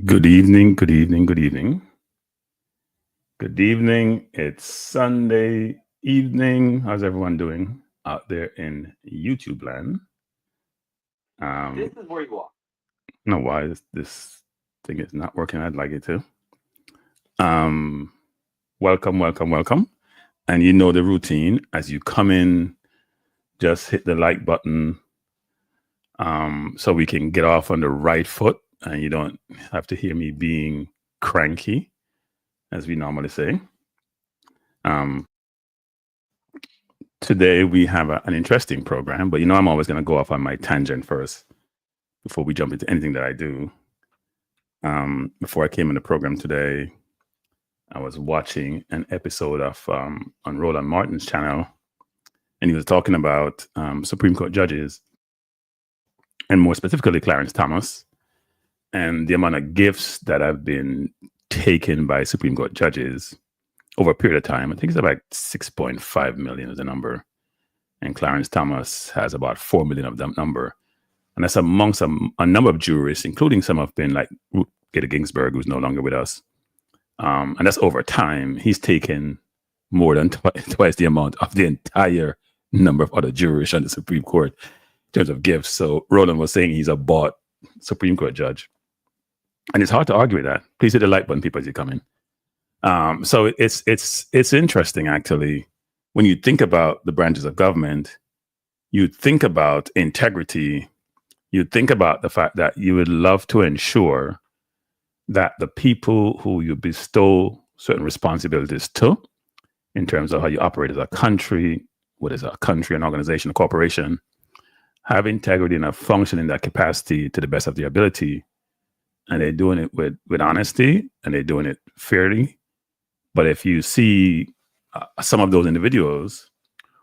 Good evening, good evening, good evening. Good evening. It's Sunday evening. How's everyone doing out there in YouTube land? This is where you are. No, why this thing is not working. I'd like it to. Welcome, welcome, welcome. And you know the routine. As you come in, just hit the like button so we can get off on the right foot and you don't have to hear me being cranky, as we normally say. Today we have an interesting program, but I'm always going to go off on my tangent first before we jump into anything that I do. Before I came in the program today, I was watching an episode of on Roland Martin's channel, and he was talking about Supreme Court judges, and more specifically Clarence Thomas, and the amount of gifts that have been taken by Supreme Court judges over a period of time. I think it's about 6.5 million is the number. And Clarence Thomas has about 4 million of that number. And that's amongst a number of jurists, including some have been like Ruth Bader Ginsburg, who's no longer with us. And that's over time. He's taken more than twice the amount of the entire number of other jurists on the Supreme Court in terms of gifts. So Roland was saying he's a bought Supreme Court judge. And it's hard to argue with that. Please hit the like button, people, as you come in. So it's interesting, actually, when you think about the branches of government, you think about integrity, you think about the fact that you would love to ensure that the people who you bestow certain responsibilities to, in terms of how you operate as a country, what is a country, an organization, a corporation, have integrity and a function in that capacity to the best of their ability. And they're doing it with honesty, and they're doing it fairly. But if you see some of those individuals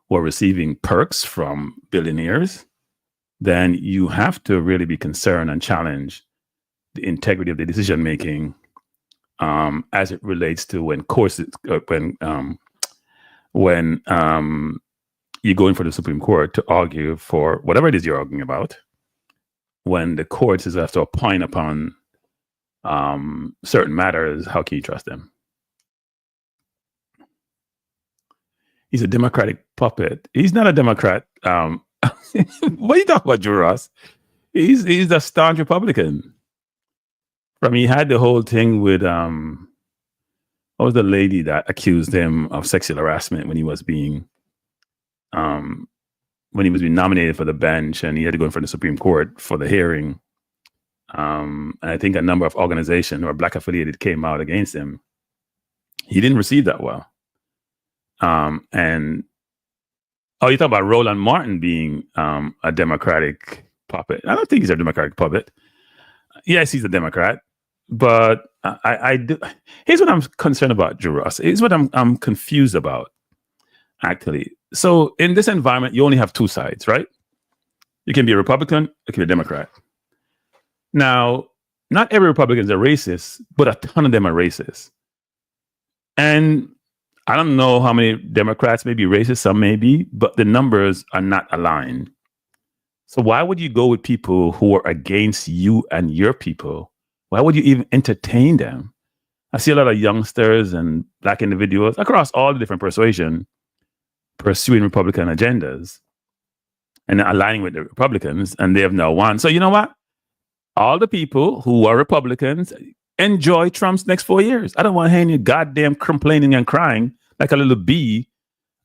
who are receiving perks from billionaires, then you have to really be concerned and challenge the integrity of the decision making as it relates to when you go in for the Supreme Court to argue for whatever it is you're arguing about. When the courts have to opine upon certain matters, how can you trust them? He's a Democratic puppet. He's not a Democrat. What are you talking about, Drew Ross? He's a staunch Republican. He had the whole thing with what was the lady that accused him of sexual harassment when he was being nominated for the bench, and he had to go in front of the Supreme Court for the hearing. And I think a number of organizations or Black affiliated came out against him. He didn't receive that well. And you talk about Roland Martin being a Democratic puppet. I don't think he's a Democratic puppet. Yes, he's a Democrat, but I do. Here's what I'm concerned about, Drew Ross. Here's what I'm confused about, actually. So in this environment, you only have two sides, right? You can be a Republican, you can be a Democrat. Now, not every Republican is a racist, but a ton of them are racist. And I don't know how many Democrats may be racist, some may be, but the numbers are not aligned. So why would you go with people who are against you and your people? Why would you even entertain them? I see a lot of youngsters and Black individuals across all the different persuasion pursuing Republican agendas and aligning with the Republicans, and they have now won. So you know what? All the people who are Republicans enjoy Trump's next 4 years. I don't want to hear any goddamn complaining and crying like a little bee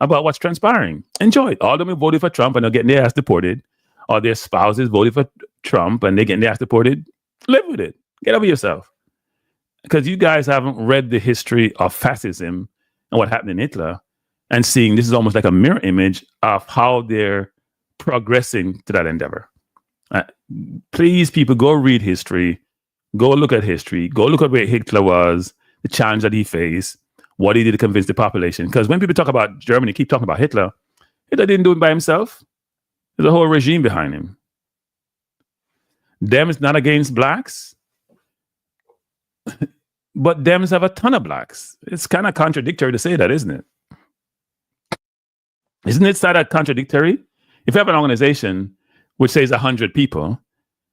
about what's transpiring. Enjoy it. All of them are voted for Trump and they're getting their ass deported, or their spouses voted for Trump and they're getting their ass deported. Live with it. Get over yourself. Because you guys haven't read the history of fascism and what happened in Hitler, and seeing this is almost like a mirror image of how they're progressing to that endeavor. Please, people, go read history. Go look at history. Go look at where Hitler was, the challenge that he faced, what he did to convince the population. Because when people talk about Germany, keep talking about Hitler. Hitler didn't do it by himself. There's a whole regime behind him. Dems not against blacks, but Dems have a ton of blacks. It's kind of contradictory to say that, isn't it? Isn't it sort of contradictory? If you have an organization which says 100 people,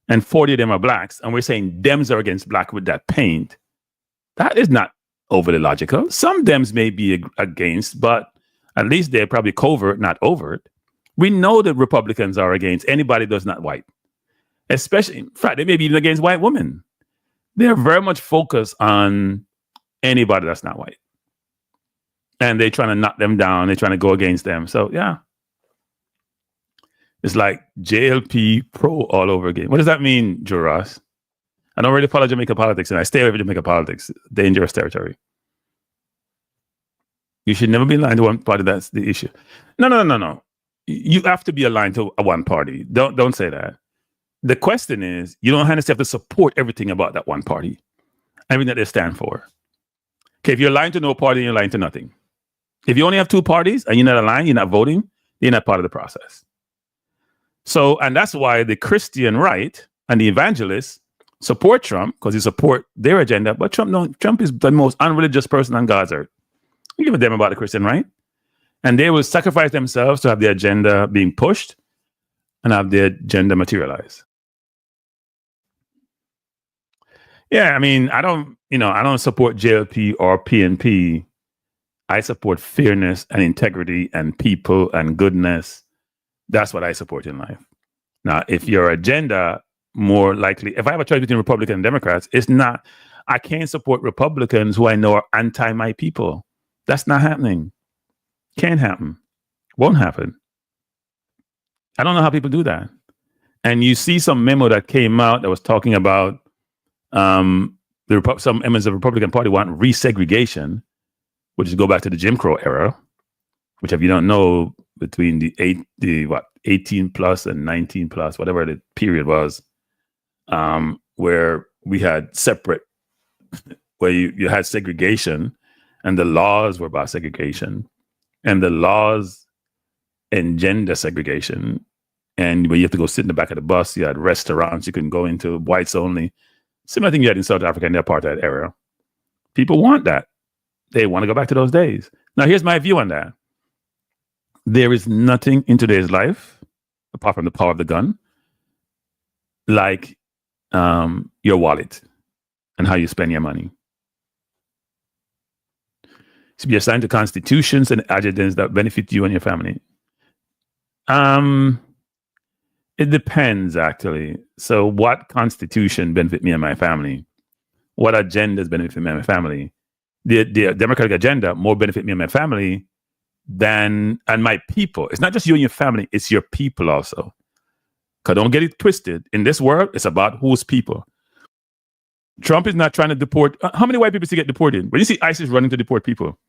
and 40 of them are blacks, and we're saying Dems are against black with that paint, that is not overly logical. Some Dems may be against, but at least they're probably covert, not overt. We know that Republicans are against anybody that's not white, especially, in fact, they may be even against white women. They're very much focused on anybody that's not white. And they're trying to knock them down. They're trying to go against them. So, yeah. It's like JLP pro all over again. What does that mean, Joe Ross? I don't really follow Jamaica politics, and I stay away from Jamaica politics. Dangerous territory. You should never be aligned to one party. That's the issue. No. You have to be aligned to one party. Don't say that. The question is, you don't have to support everything about that one party, everything that they stand for. Okay, if you're aligned to no party, you're aligned to nothing. If you only have two parties and you're not aligned, you're not voting, you're not part of the process. So, and that's why the Christian right and the evangelists support Trump, because they support their agenda. But Trump is the most unreligious person on God's earth. You give a damn about the Christian right. And they will sacrifice themselves to have the agenda being pushed and have the agenda materialize. Yeah, I mean, I don't support JLP or PNP. I support fairness and integrity and people and goodness. That's what I support in life. Now, if your agenda, more likely, if I have a choice between Republicans and Democrats, I can't support Republicans who I know are anti my people. That's not happening. Can't happen. Won't happen. I don't know how people do that. And you see some memo that came out that was talking about some members of the Republican Party want resegregation, which is go back to the Jim Crow era, which, if you don't know, between the 18 plus and 19 plus, whatever the period was, where we had separate, where you had segregation, and the laws were about segregation, and the laws engender segregation. And where you have to go sit in the back of the bus, you had restaurants you couldn't go into, whites only. Similar thing you had in South Africa in the apartheid era. People want that. They want to go back to those days. Now, here's my view on that. There is nothing in today's life, apart from the power of the gun, like your wallet and how you spend your money. To be assigned to constitutions and agendas that benefit you and your family. It depends, actually. So what constitution benefit me and my family? What agendas benefit me and my family? The Democratic agenda more benefit me and my family and my people. It's not just you and your family, it's your people also. Because don't get it twisted. In this world, it's about whose people. Trump is not trying to deport. How many white people see get deported? When you see ISIS running to deport people,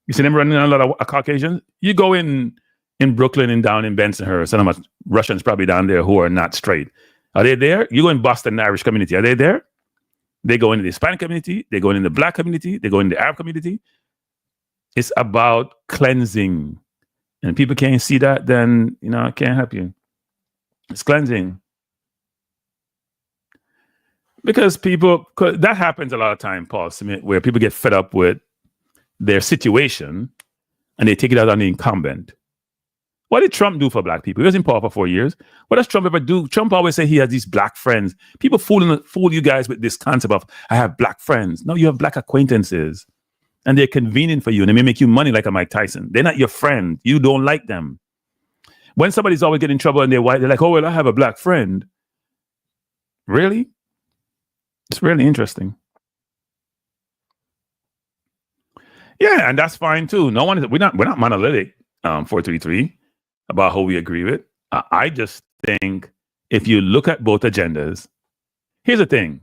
you see them running a lot of Caucasians. You go in Brooklyn and down in Bensonhurst, and how much Russians probably down there who are not straight. Are they there? You go in Boston, the Irish community. Are they there? They go into the Hispanic community. They go in the Black community. They go in the Arab community. It's about cleansing. And people can't see that, then, I can't help you. It's cleansing. Because that happens a lot of time, Paul Smith, where people get fed up with their situation and they take it out on the incumbent. What did Trump do for black people? He was in power for 4 years. What does Trump ever do? Trump always say he has these black friends. People fool you guys with this concept of, I have black friends. No, you have black acquaintances. And they're convenient for you. And they may make you money like a Mike Tyson. They're not your friend. You don't like them. When somebody's always getting in trouble and they're white, they're like, oh, well, I have a black friend. Really? It's really interesting. Yeah, and that's fine too. We're not monolithic, 433, about who we agree with. I just think if you look at both agendas, here's the thing.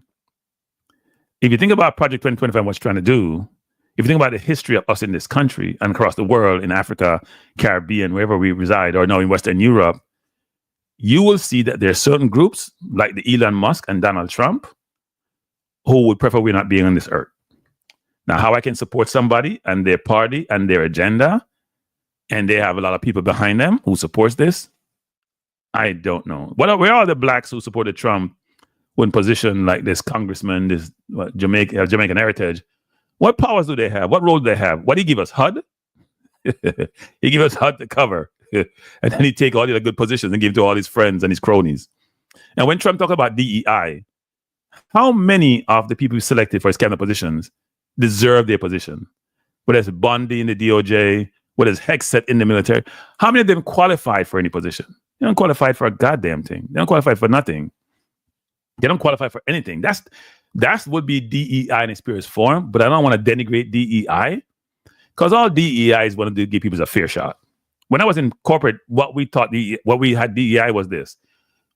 If you think about Project 2025 and what it's trying to do, if you think about the history of us in this country and across the world, in Africa, Caribbean, wherever we reside, or now in Western Europe, you will see that there are certain groups like the Elon Musk and Donald Trump who would prefer we're not being on this earth. Now, how I can support somebody and their party and their agenda, and they have a lot of people behind them who supports this, I don't know. Where are the blacks who supported Trump in position like this congressman, this Jamaican heritage? What powers do they have? What role do they have? What did he give us? HUD? He gave us HUD to cover. And then he take all the good positions and give to all his friends and his cronies. And when Trump talked about DEI, how many of the people who selected for his cabinet positions deserve their position? Whether it's Bondi in the DOJ, whether it's Hexet in the military, how many of them qualified for any position? They don't qualify for a goddamn thing. They don't qualify for nothing. They don't qualify for anything. That would be DEI in its purest form, but I don't want to denigrate DEI because all DEI is want to do give people a fair shot. When I was in corporate, what we had DEI was this.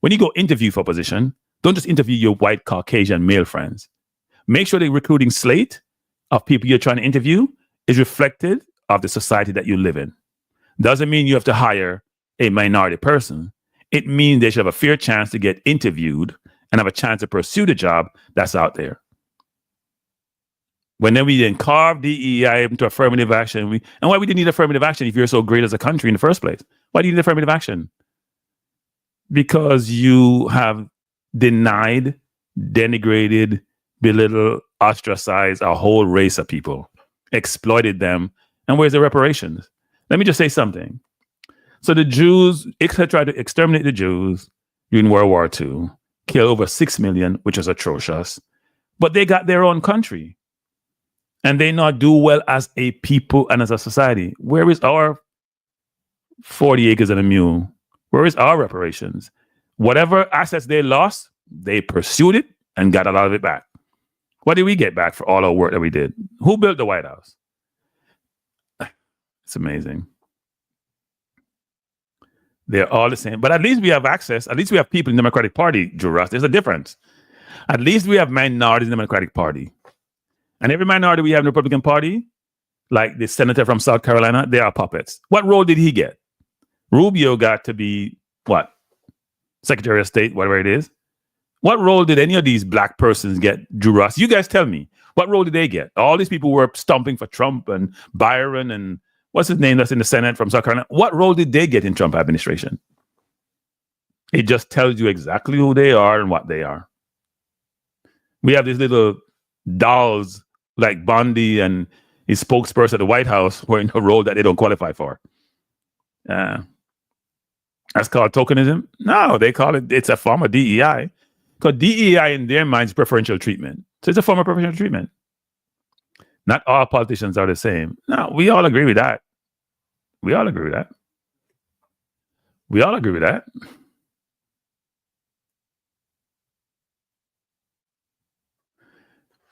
When you go interview for a position, don't just interview your white Caucasian male friends. Make sure the recruiting slate of people you're trying to interview is reflective of the society that you live in. Doesn't mean you have to hire a minority person. It means they should have a fair chance to get interviewed and have a chance to pursue the job that's out there. When then we then carve DEI into affirmative action, and why we didn't need affirmative action if you're so great as a country in the first place? Why do you need affirmative action? Because you have denied, denigrated, belittled, ostracized a whole race of people, exploited them, and where's the reparations? Let me just say something. So the Jews, Hitler tried to exterminate the Jews during World War II, kill over 6 million, which is atrocious, but they got their own country. And they not do well as a people and as a society. Where is our 40 acres and a mule? Where is our reparations? Whatever assets they lost, they pursued it and got a lot of it back. What did we get back for all our work that we did? Who built the White House? It's amazing. They're all the same. But at least we have access. At least we have people in the Democratic Party, Drew Ross. There's a difference. At least we have minorities in the Democratic Party. And every minority we have in the Republican Party, like the senator from South Carolina, they are puppets. What role did he get? Rubio got to be, what? Secretary of State, whatever it is. What role did any of these black persons get, Drew Ross? You guys tell me. What role did they get? All these people were stomping for Trump and Byron and what's his name that's in the Senate from South Carolina. What role did they get in Trump administration? It just tells you exactly who they are and what they are. We have these little dolls like Bondi and his spokesperson at the White House wearing a role that they don't qualify for. That's called tokenism? No, they call it's a form of DEI. Because DEI in their minds is preferential treatment. So it's a form of preferential treatment. Not all politicians are the same. No, we all agree with that. We all agree with that. We all agree with that.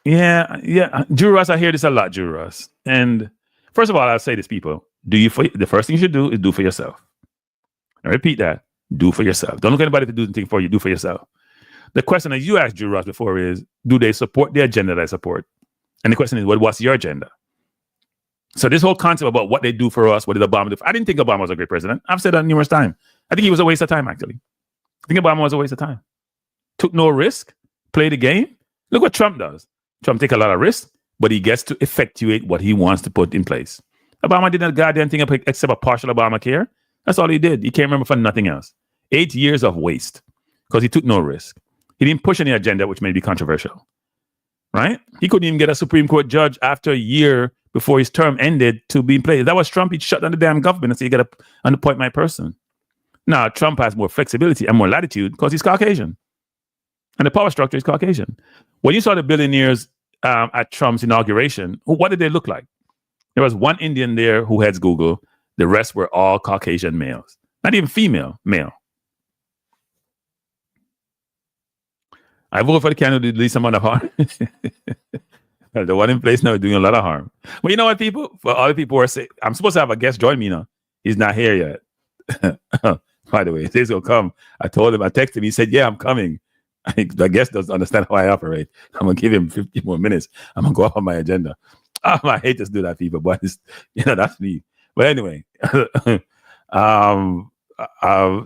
Yeah. Drew Ross, I hear this a lot, Drew Ross. And first of all, I'll say this, people. The first thing you should do is do for yourself. I repeat that. Do for yourself. Don't look at anybody to do anything for you. Do for yourself. The question that you asked Drew Ross before is, do they support the agenda that I support? And the question is, what's your agenda? So this whole concept about what they do for us, what did Obama do? I didn't think Obama was a great president. I've said that numerous times. I think he was a waste of time, actually. I think Obama was a waste of time. Took no risk, played the game. Look what Trump does. Trump take a lot of risks, but he gets to effectuate what he wants to put in place. Obama did not goddamn thing except a partial Obamacare. That's all he did. He can't remember for nothing else. 8 years of waste because he took no risk. He didn't push any agenda which may be controversial, right? He couldn't even get a Supreme Court judge after a year before his term ended to be in place. That was Trump. He'd shut down the damn government and say, you got to unappoint my person. Now, Trump has more flexibility and more latitude because he's Caucasian. And the power structure is Caucasian. When you saw the billionaires at Trump's inauguration, what did they look like? There was one Indian there who heads Google. The rest were all Caucasian males. Not even female, male. I voted for the candidate who did the least amount of harm. The one in place now is doing a lot of harm. But you know what, people? For all the people who are saying, I'm supposed to have a guest join me now. He's not here yet. By the way, he's going to come. I told him, I texted him. He said, yeah, I'm coming. I guess doesn't understand how I operate. I'm going to give him 50 more minutes. I'm going to go up on my agenda. I hate to do that, people, but it's, that's me. But anyway,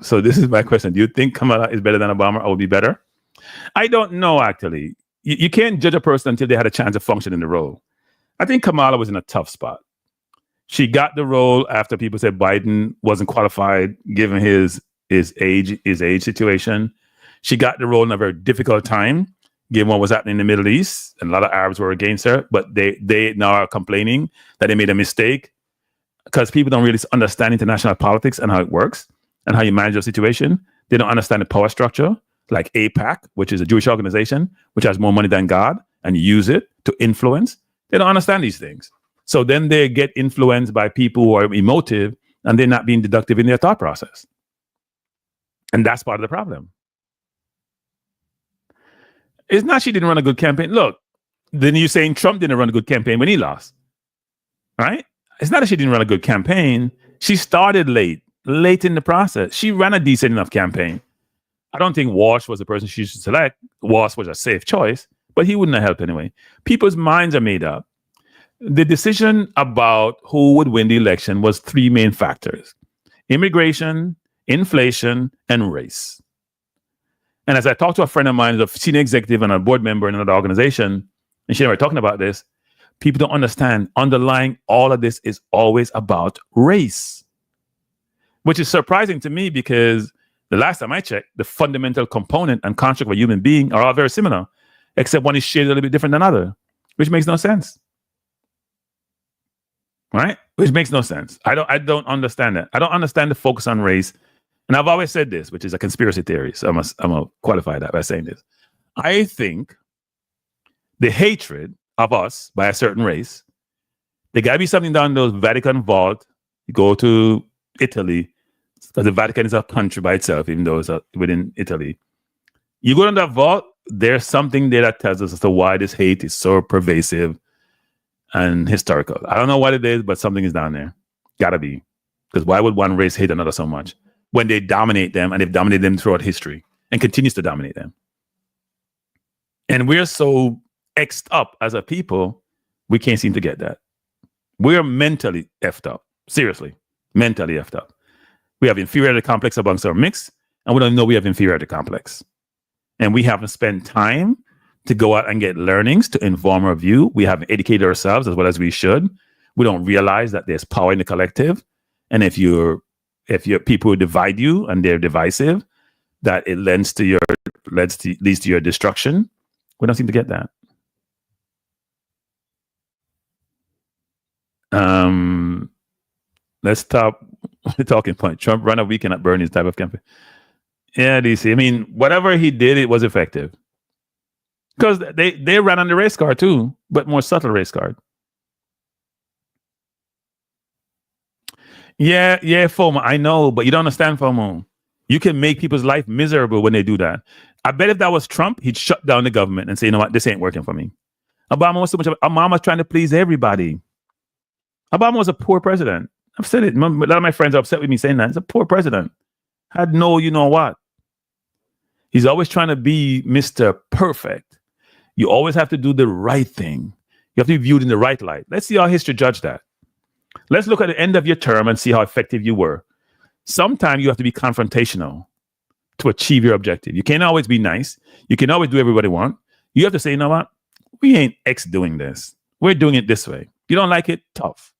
so this is my question. Do you think Kamala is better than Obama or would be better? I don't know, actually. You can't judge a person until they had a chance to function in the role. I think Kamala was in a tough spot. She got the role after people said Biden wasn't qualified given his age situation. She got the role in a very difficult time, given what was happening in the Middle East, and a lot of Arabs were against her. But they now are complaining that they made a mistake because people don't really understand international politics and how it works and how you manage your situation. They don't understand the power structure. like AIPAC, which is a Jewish organization, which has more money than God, and use it to influence. They don't understand these things. So then they get influenced by people who are emotive, and they're not being deductive in their thought process. And that's part of the problem. It's not she didn't run a good campaign. Look, then you're saying Trump didn't run a good campaign when he lost, right? It's not that she didn't run a good campaign. She started late in the process. She ran a decent enough campaign. I don't think Walsh was the person she should select. Walsh was a safe choice, but he wouldn't have helped anyway. People's minds are made up. The decision about who would win the election was three main factors: immigration, inflation, and race. And as I talked to a friend of mine, who's a senior executive and a board member in another organization, and she and I were talking about this, people don't understand underlying all of this is always about race, which is surprising to me because the last time I checked, the fundamental component and construct of a human being are all very similar, except one is shaded a little bit different than other, which makes no sense. Right? Which makes no sense. I don't understand that. I don't understand the focus on race. And I've always said this, which is a conspiracy theory. So I'm going to qualify that by saying this. I think the hatred of us by a certain race, there got to be something down in those Vatican vault. You go to Italy, because the Vatican is a country by itself, even though it's within Italy. You go to that vault, there's something there that tells us as to why this hate is so pervasive and historical. I don't know what it is, but something is down there. Gotta be. Because why would one race hate another so much when they dominate them, and they've dominated them throughout history and continues to dominate them? And we're so X'd up as a people, we can't seem to get that. We're mentally effed up. Seriously, mentally effed up. We have inferiority complex amongst our mix, and we don't know we have inferiority complex. And we haven't spent time to go out and get learnings to inform our view. We haven't educated ourselves as well as we should. We don't realize that there's power in the collective. And if your people divide you and they're divisive, that it leads to your destruction. We don't seem to get that. Let's stop the talking point. Trump ran a weekend at Bernie's type of campaign. Yeah, DC. I mean, whatever he did, it was effective. Because they ran on the race card too, but more subtle race card. Yeah, FOMO. I know, but you don't understand FOMO. You can make people's life miserable when they do that. I bet if that was Trump, he'd shut down the government and say, you know what, this ain't working for me. Obama was so much. Obama's trying to please everybody. Obama was a poor president. I've said it. A lot of my friends are upset with me saying that. He's a poor president. Had no, you know what. He's always trying to be Mr. Perfect. You always have to do the right thing. You have to be viewed in the right light. Let's see how history judged that. Let's look at the end of your term and see how effective you were. Sometimes you have to be confrontational to achieve your objective. You can't always be nice. You can always do everybody want. You have to say, you know what? We ain't X doing this. We're doing it this way. You don't like it? Tough.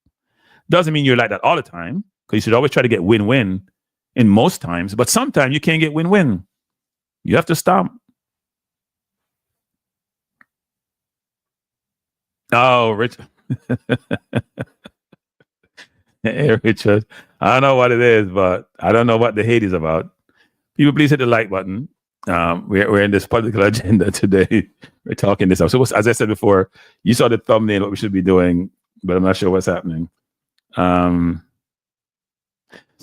Doesn't mean you're like that all the time, because you should always try to get win-win in most times. But sometimes you can't get win-win. You have to stop. Oh, Richard. Hey, Richard. I don't know what it is, but I don't know what the hate is about. People, please hit the like button. We're in this political agenda today. We're talking this up. So as I said before, you saw the thumbnail, what we should be doing, but I'm not sure what's happening. So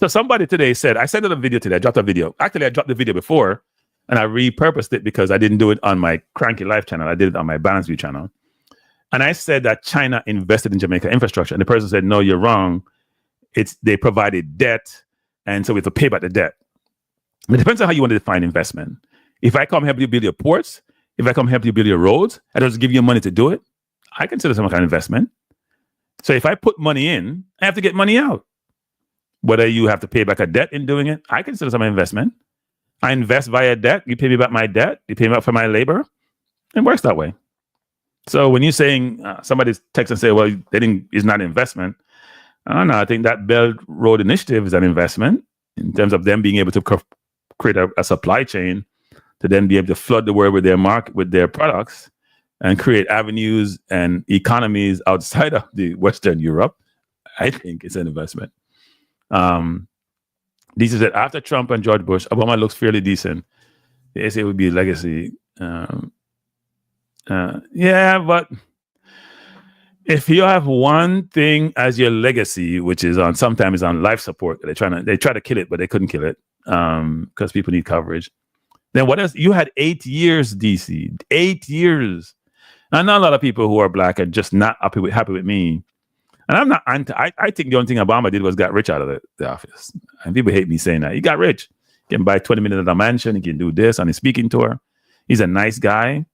somebody today said, I sent out a video today. I dropped a video. Actually, I dropped the video before, and I repurposed it because I didn't do it on my Cranky Life channel. I did it on my Balance View channel. And I said that China invested in Jamaica infrastructure. And the person said, no, you're wrong. They provided debt, and so we have to pay back the debt. It depends on how you want to define investment. If I come help you build your ports, if I come help you build your roads, I just give you money to do it, I consider some kind of investment. So if I put money in, I have to get money out. Whether you have to pay back a debt in doing it, I consider some investment. I invest via debt. You pay me back my debt. You pay me back for my labor. It works that way. So when you're saying somebody's text and say, well, it's not investment. I don't know. I think that Belt Road Initiative is an investment in terms of them being able to create a supply chain to then be able to flood the world with their market, with their products, and create avenues and economies outside of the Western Europe. I think it's an investment. This is it. After Trump and George Bush, Obama looks fairly decent. They say it would be legacy. Yeah, but if you have one thing as your legacy, which is on sometimes on life support, they try to kill it, but they couldn't kill it because people need coverage. Then what else? You had 8 years, DC, 8 years. I know a lot of people who are black are just not happy with me. And I'm not anti. I think the only thing Obama did was got rich out of the office. And people hate me saying that. He got rich. He can buy 20 minutes at a mansion. He can do this on his speaking tour. He's a nice guy.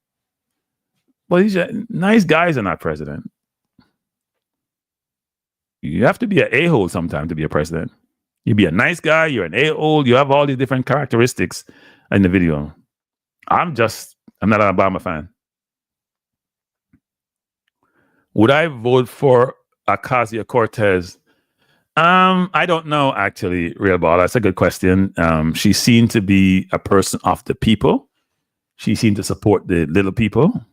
Well, nice guys are not president. You have to be an a-hole sometime to be a president. You be a nice guy. You're an a-hole. You have all these different characteristics in the video. I'm not an Obama fan. Would I vote for Ocasio-Cortez? I don't know, actually, Real Ball. That's a good question. She seemed to be a person of the people. She seemed to support the little people.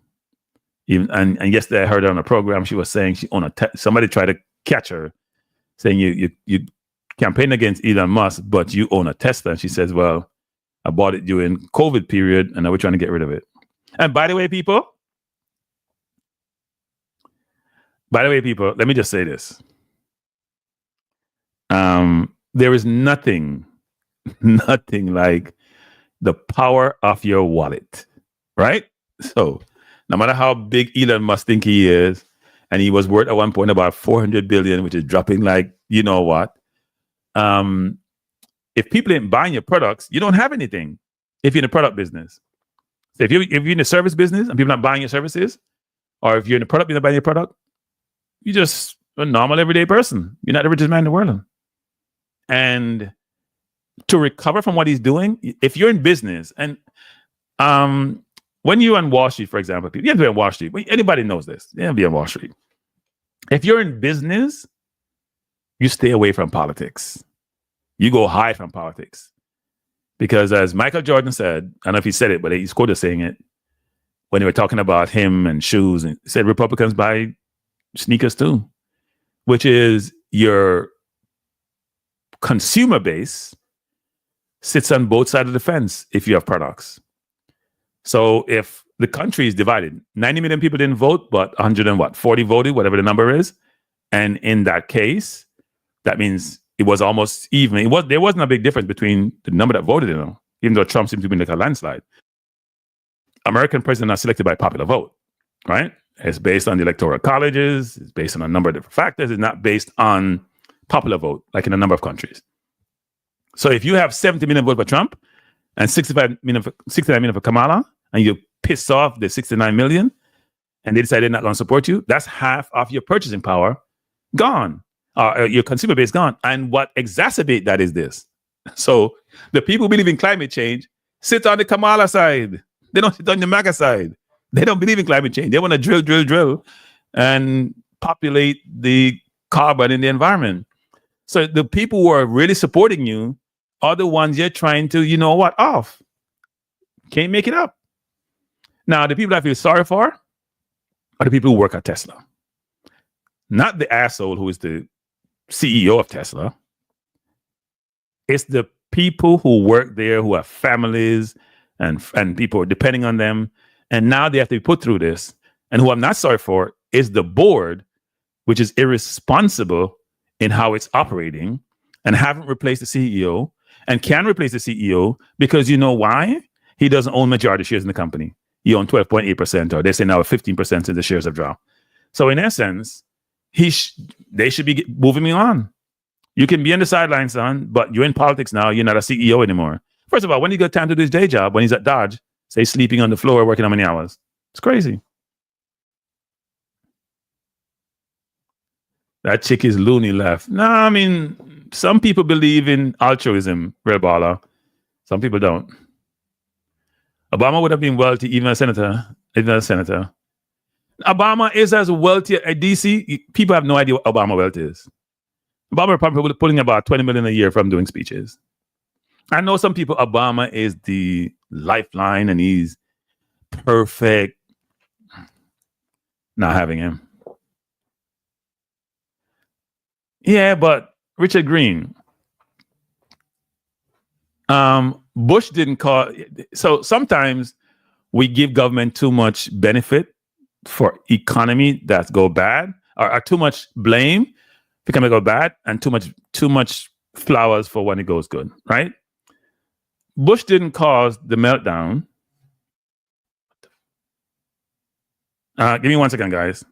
And yesterday I heard her on a program. She was saying she owned somebody tried to catch her, saying you campaign against Elon Musk, but you own a Tesla. And she says, well, I bought it during COVID period, and now we're trying to get rid of it. And by the way, people, let me just say this. There is nothing like the power of your wallet, right? So no matter how big Elon Musk think he is, and he was worth at one point about 400 billion, which is dropping like you know what. If people ain't buying your products, you don't have anything. If you're in the product business, so if you're in the service business and people not buying your services, or if you're in the product, you're not buying your product, you're just a normal everyday person. You're not the richest man in the world. And to recover from what he's doing, if you're in business, and when you're on Wall Street, for example, you have to be on Wall Street. Anybody knows this. You have to be on Wall Street. If you're in business, you stay away from politics. You go hide from politics. Because as Michael Jordan said, I don't know if he said it, but he's quoted saying it when they were talking about him and shoes, and said Republicans buy sneakers too, which is your consumer base sits on both sides of the fence if you have products. So if the country is divided, 90 million people didn't vote, but 140 voted, whatever the number is. And in that case, that means it was almost even. There wasn't a big difference between the number that voted, even though Trump seemed to be like a landslide. American presidents are selected by popular vote, right? It's based on the electoral colleges. It's based on a number of different factors. It's not based on popular vote, like in a number of countries. So if you have 70 million votes for Trump and 69 million for Kamala, and you piss off the 69 million, and they decide they're not going to support you, that's half of your purchasing power gone. Your consumer base gone. And what exacerbates that is this. So the people who believe in climate change sit on the Kamala side. They don't sit on the MAGA side. They don't believe in climate change. They want to drill, and populate the carbon in the environment. So the people who are really supporting you are the ones you're trying to, off. Can't make it up. Now, the people I feel sorry for are the people who work at Tesla. Not the asshole who is the CEO of Tesla. It's the people who work there, who have families and people depending on them. And now they have to be put through this. And who I'm not sorry for is the board, which is irresponsible in how it's operating and haven't replaced the CEO and can replace the CEO because you know why? He doesn't own majority shares in the company. He owns 12.8%, or they say now 15% since the shares have dropped. So in essence, they should be moving me on. You can be on the sidelines, son, but you're in politics now. You're not a CEO anymore. First of all, when he got time to do his day job, when he's at Dodge, say sleeping on the floor, working how many hours? It's crazy. That chick is loony left. No, I mean, some people believe in altruism, Real Baller. Some people don't. Obama would have been wealthy, even a senator. Obama is as wealthy at DC. People have no idea what Obama wealth is. Obama probably pulling about 20 million a year from doing speeches. I know some people, Obama is the lifeline and he's perfect. Not having him. Yeah, but Richard Green, Bush didn't call. So sometimes we give government too much benefit for economy that go bad, or too much blame become it go bad, and too much flowers for when it goes good, right? Bush didn't cause the meltdown. Give me 1 second, guys.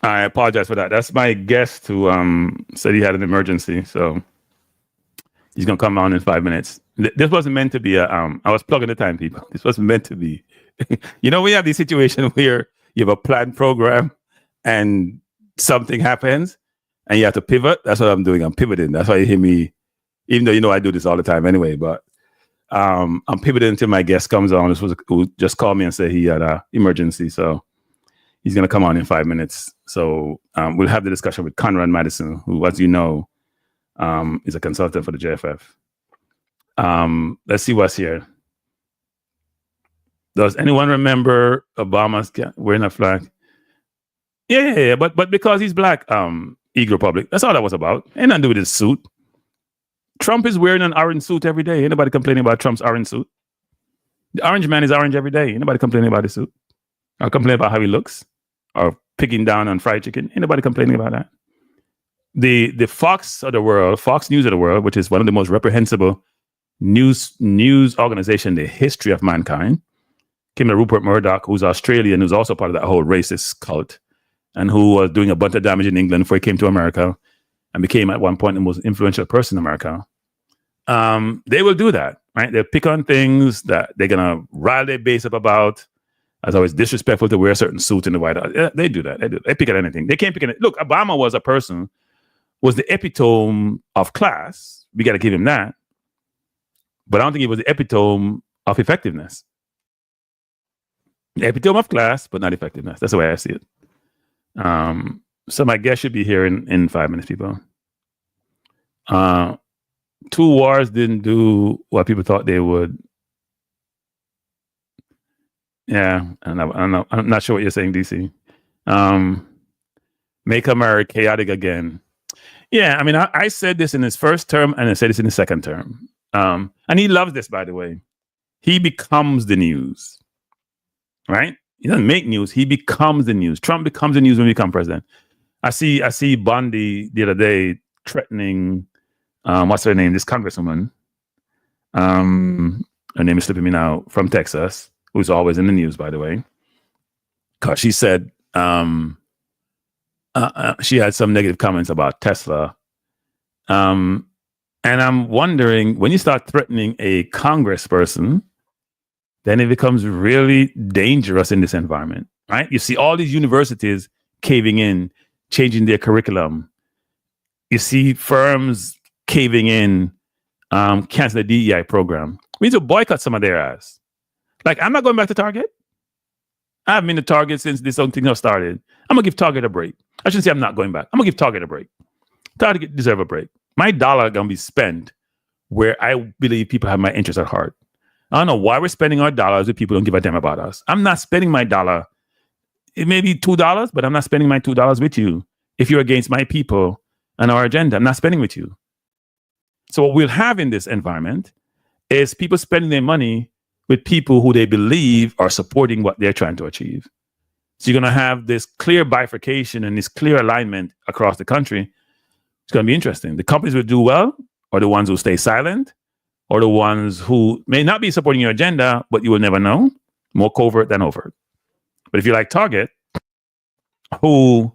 I apologize for that. That's my guest who said he had an emergency, so he's gonna come on in 5 minutes. This wasn't meant to be a. I was plugging the time, people. This wasn't meant to be. We have this situation where you have a planned program and something happens and you have to pivot. That's what I'm doing. I'm pivoting. That's why you hear me, even though I do this all the time anyway. But I'm pivoting until my guest comes on. Who just called me and said he had an emergency, so he's going to come on in 5 minutes. So we'll have the discussion with Conrad Madison, who, as you know, is a consultant for the JFF. Let's see what's here. Does anyone remember Obama's wearing a flag? Yeah. But because he's black, e-Republic. That's all that was about. Ain't nothing to do with his suit. Trump is wearing an orange suit every day. Ain't nobody complaining about Trump's orange suit. The orange man is orange every day. Ain't nobody complaining about his suit. Or complaining about how he looks. Or picking down on fried chicken. Ain't nobody complaining about that. The Fox of the world, Fox News of the world, which is one of the most reprehensible news organization in the history of mankind, came to Rupert Murdoch, who's Australian, who's also part of that whole racist cult, and who was doing a bunch of damage in England before he came to America and became at one point the most influential person in America. They will do that, right? They'll pick on things that they're going to rile their base up about. As always, disrespectful to wear a certain suit in the White House. Yeah, they do that. They pick at anything. They can't pick at it. Look, Obama was the epitome of class. We got to give him that. But I don't think he was the epitome of effectiveness. The epitome of class, but not effectiveness. That's the way I see it. So my guest should be here in 5 minutes, people. Two wars didn't do what people thought they would. Yeah, and I'm not sure what you're saying, DC. Make America chaotic again. Yeah, I mean, I said this in his first term, and I said this in his second term. And he loves this, by the way. He becomes the news, right? He doesn't make news. He becomes the news. Trump becomes the news when he becomes president. I see Bondi the other day threatening, what's her name? This congresswoman. Her name is slipping me now, from Texas, who's always in the news, by the way. Because she said she had some negative comments about Tesla. And I'm wondering, when you start threatening a congressperson, then it becomes really dangerous in this environment, right? You see all these universities caving in, changing their curriculum. You see firms caving in, cancel the DEI program. We need to boycott some of their ass. Like, I'm not going back to Target. I haven't been to Target since this whole thing started. I'm going to give Target a break. I shouldn't say I'm not going back. I'm going to give Target a break. Target deserve a break. My dollar going to be spent where I believe people have my interest at heart. I don't know why we're spending our dollars with people who don't give a damn about us. I'm not spending my dollar. It may be $2, but I'm not spending my $2 with you. If you're against my people and our agenda, I'm not spending with you. So what we'll have in this environment is people spending their money with people who they believe are supporting what they're trying to achieve. So you're going to have this clear bifurcation and this clear alignment across the country. It's going to be interesting. The companies will do well, or the ones who stay silent, or the ones who may not be supporting your agenda, but you will never know. More covert than overt. But if you like Target, who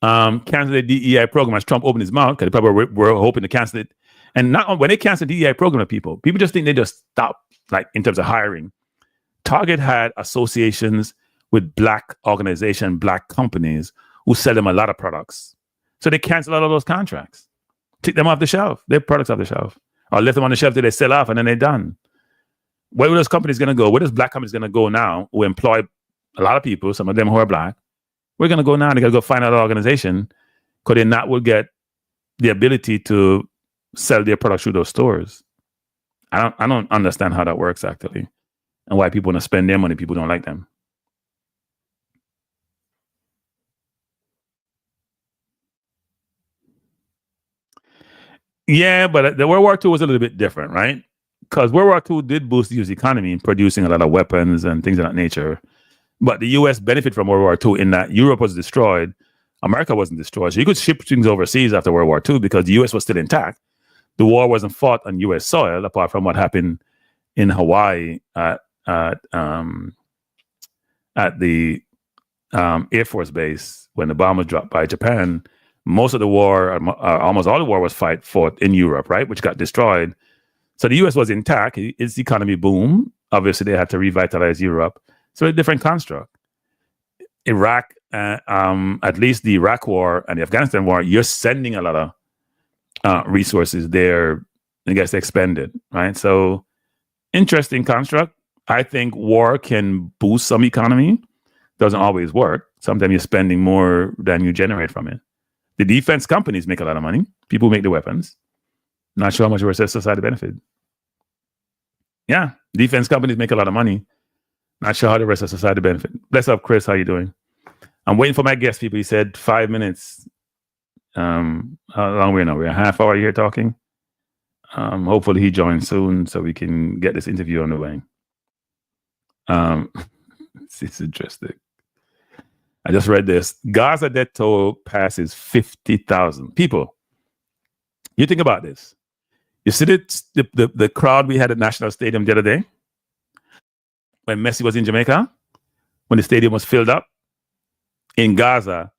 canceled the DEI program as Trump opened his mouth, because they probably were hoping to cancel it. And not when they canceled the DEI program, people just think they just stop, like in terms of hiring. Target had associations with black organizations, black companies who sell them a lot of products. So they cancel all of those contracts, take them off the shelf, their products off the shelf, or left them on the shelf till they sell off and then they're done. Where are those companies going to go? Where does black companies going to go now who employ a lot of people, some of them who are black? We're going to go now. They got to go find another organization because they not will get the ability to sell their products through those stores. I don't understand how that works actually, and why people want to spend their money. People don't like them. Yeah, but the World War II was a little bit different, right? Because World War II did boost the US economy in producing a lot of weapons and things of that nature. But the US benefited from World War II in that Europe was destroyed. America wasn't destroyed. So you could ship things overseas after World War II because the US was still intact. The war wasn't fought on US soil, apart from what happened in Hawaii at the Air Force base when the bomb was dropped by Japan. Most of the war, almost all the war was fought in Europe, right? Which got destroyed. So the US was intact. Its economy boomed. Obviously, they had to revitalize Europe. So a different construct. Iraq, at least the Iraq war and the Afghanistan war, you're sending a lot of resources there, I guess, expended, right? So interesting construct. I think war can boost some economy. Doesn't always work. Sometimes you're spending more than you generate from it. The defense companies make a lot of money. People make the weapons. Not sure how much versus society benefit. Yeah, defense companies make a lot of money. Not sure how the rest of society benefit. Bless up, Chris. How you doing? I'm waiting for my guest people. He said 5 minutes. How long we now? We're a half hour here talking. Hopefully he joins soon so we can get this interview on the way. It's interesting. I just read this. Gaza death toll passes 50,000 people. You think about this. You see the crowd we had at National Stadium the other day when Messi was in Jamaica, when the stadium was filled up. In Gaza,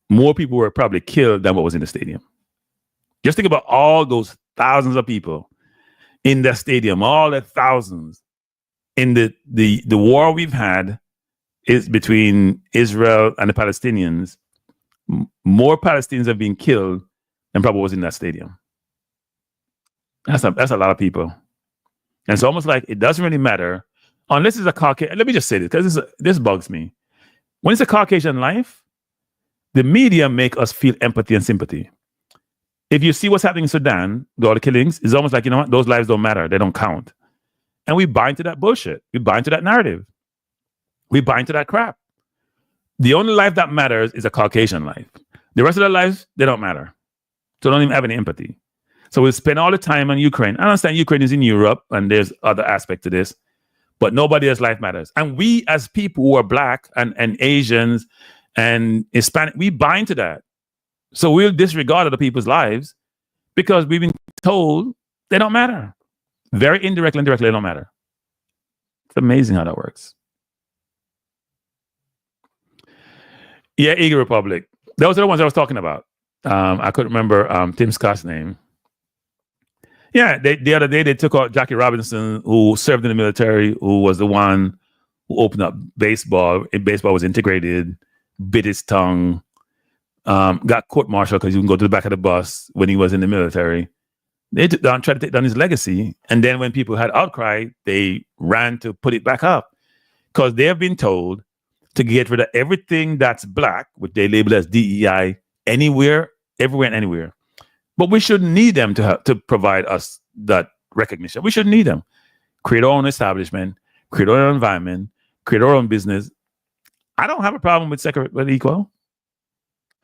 more people were probably killed than what was in the stadium. Just think about all those thousands of people in the stadium, all the thousands. In the war we've had is between Israel and the Palestinians. More Palestinians have been killed than probably was in that stadium. That's a lot of people. And it's almost like it doesn't really matter unless it's a Caucasian. Let me just say this because this bugs me. When it's a Caucasian life, the media make us feel empathy and sympathy. If you see what's happening in Sudan, all the killings, it's almost like, you know what, those lives don't matter. They don't count. And we buy into that bullshit. We buy into that narrative. We buy into that crap. The only life that matters is a Caucasian life. The rest of their lives, they don't matter. So don't even have any empathy. So we spend all the time on Ukraine. I understand Ukraine is in Europe and there's other aspects to this, but nobody else's life matters. And we as people who are black and Asians and Hispanic, we buy into that. So we'll disregard other people's lives because we've been told they don't matter. Very indirectly, they don't matter. It's amazing how that works. Yeah, Eagle Republic. Those are the ones I was talking about. I couldn't remember Tim Scott's name. Yeah, the other day they took out Jackie Robinson, who served in the military, who was the one who opened up baseball. And baseball was integrated, bit his tongue, got court-martialed because he wouldn't go to the back of the bus when he was in the military. They tried to take down his legacy. And then when people had outcry, they ran to put it back up because they have been told to get rid of everything that's black, which they label as DEI, anywhere, everywhere, and anywhere. But we shouldn't need them to provide us that recognition. We shouldn't need them. Create our own establishment, create our own environment, create our own business. I don't have a problem with second equal.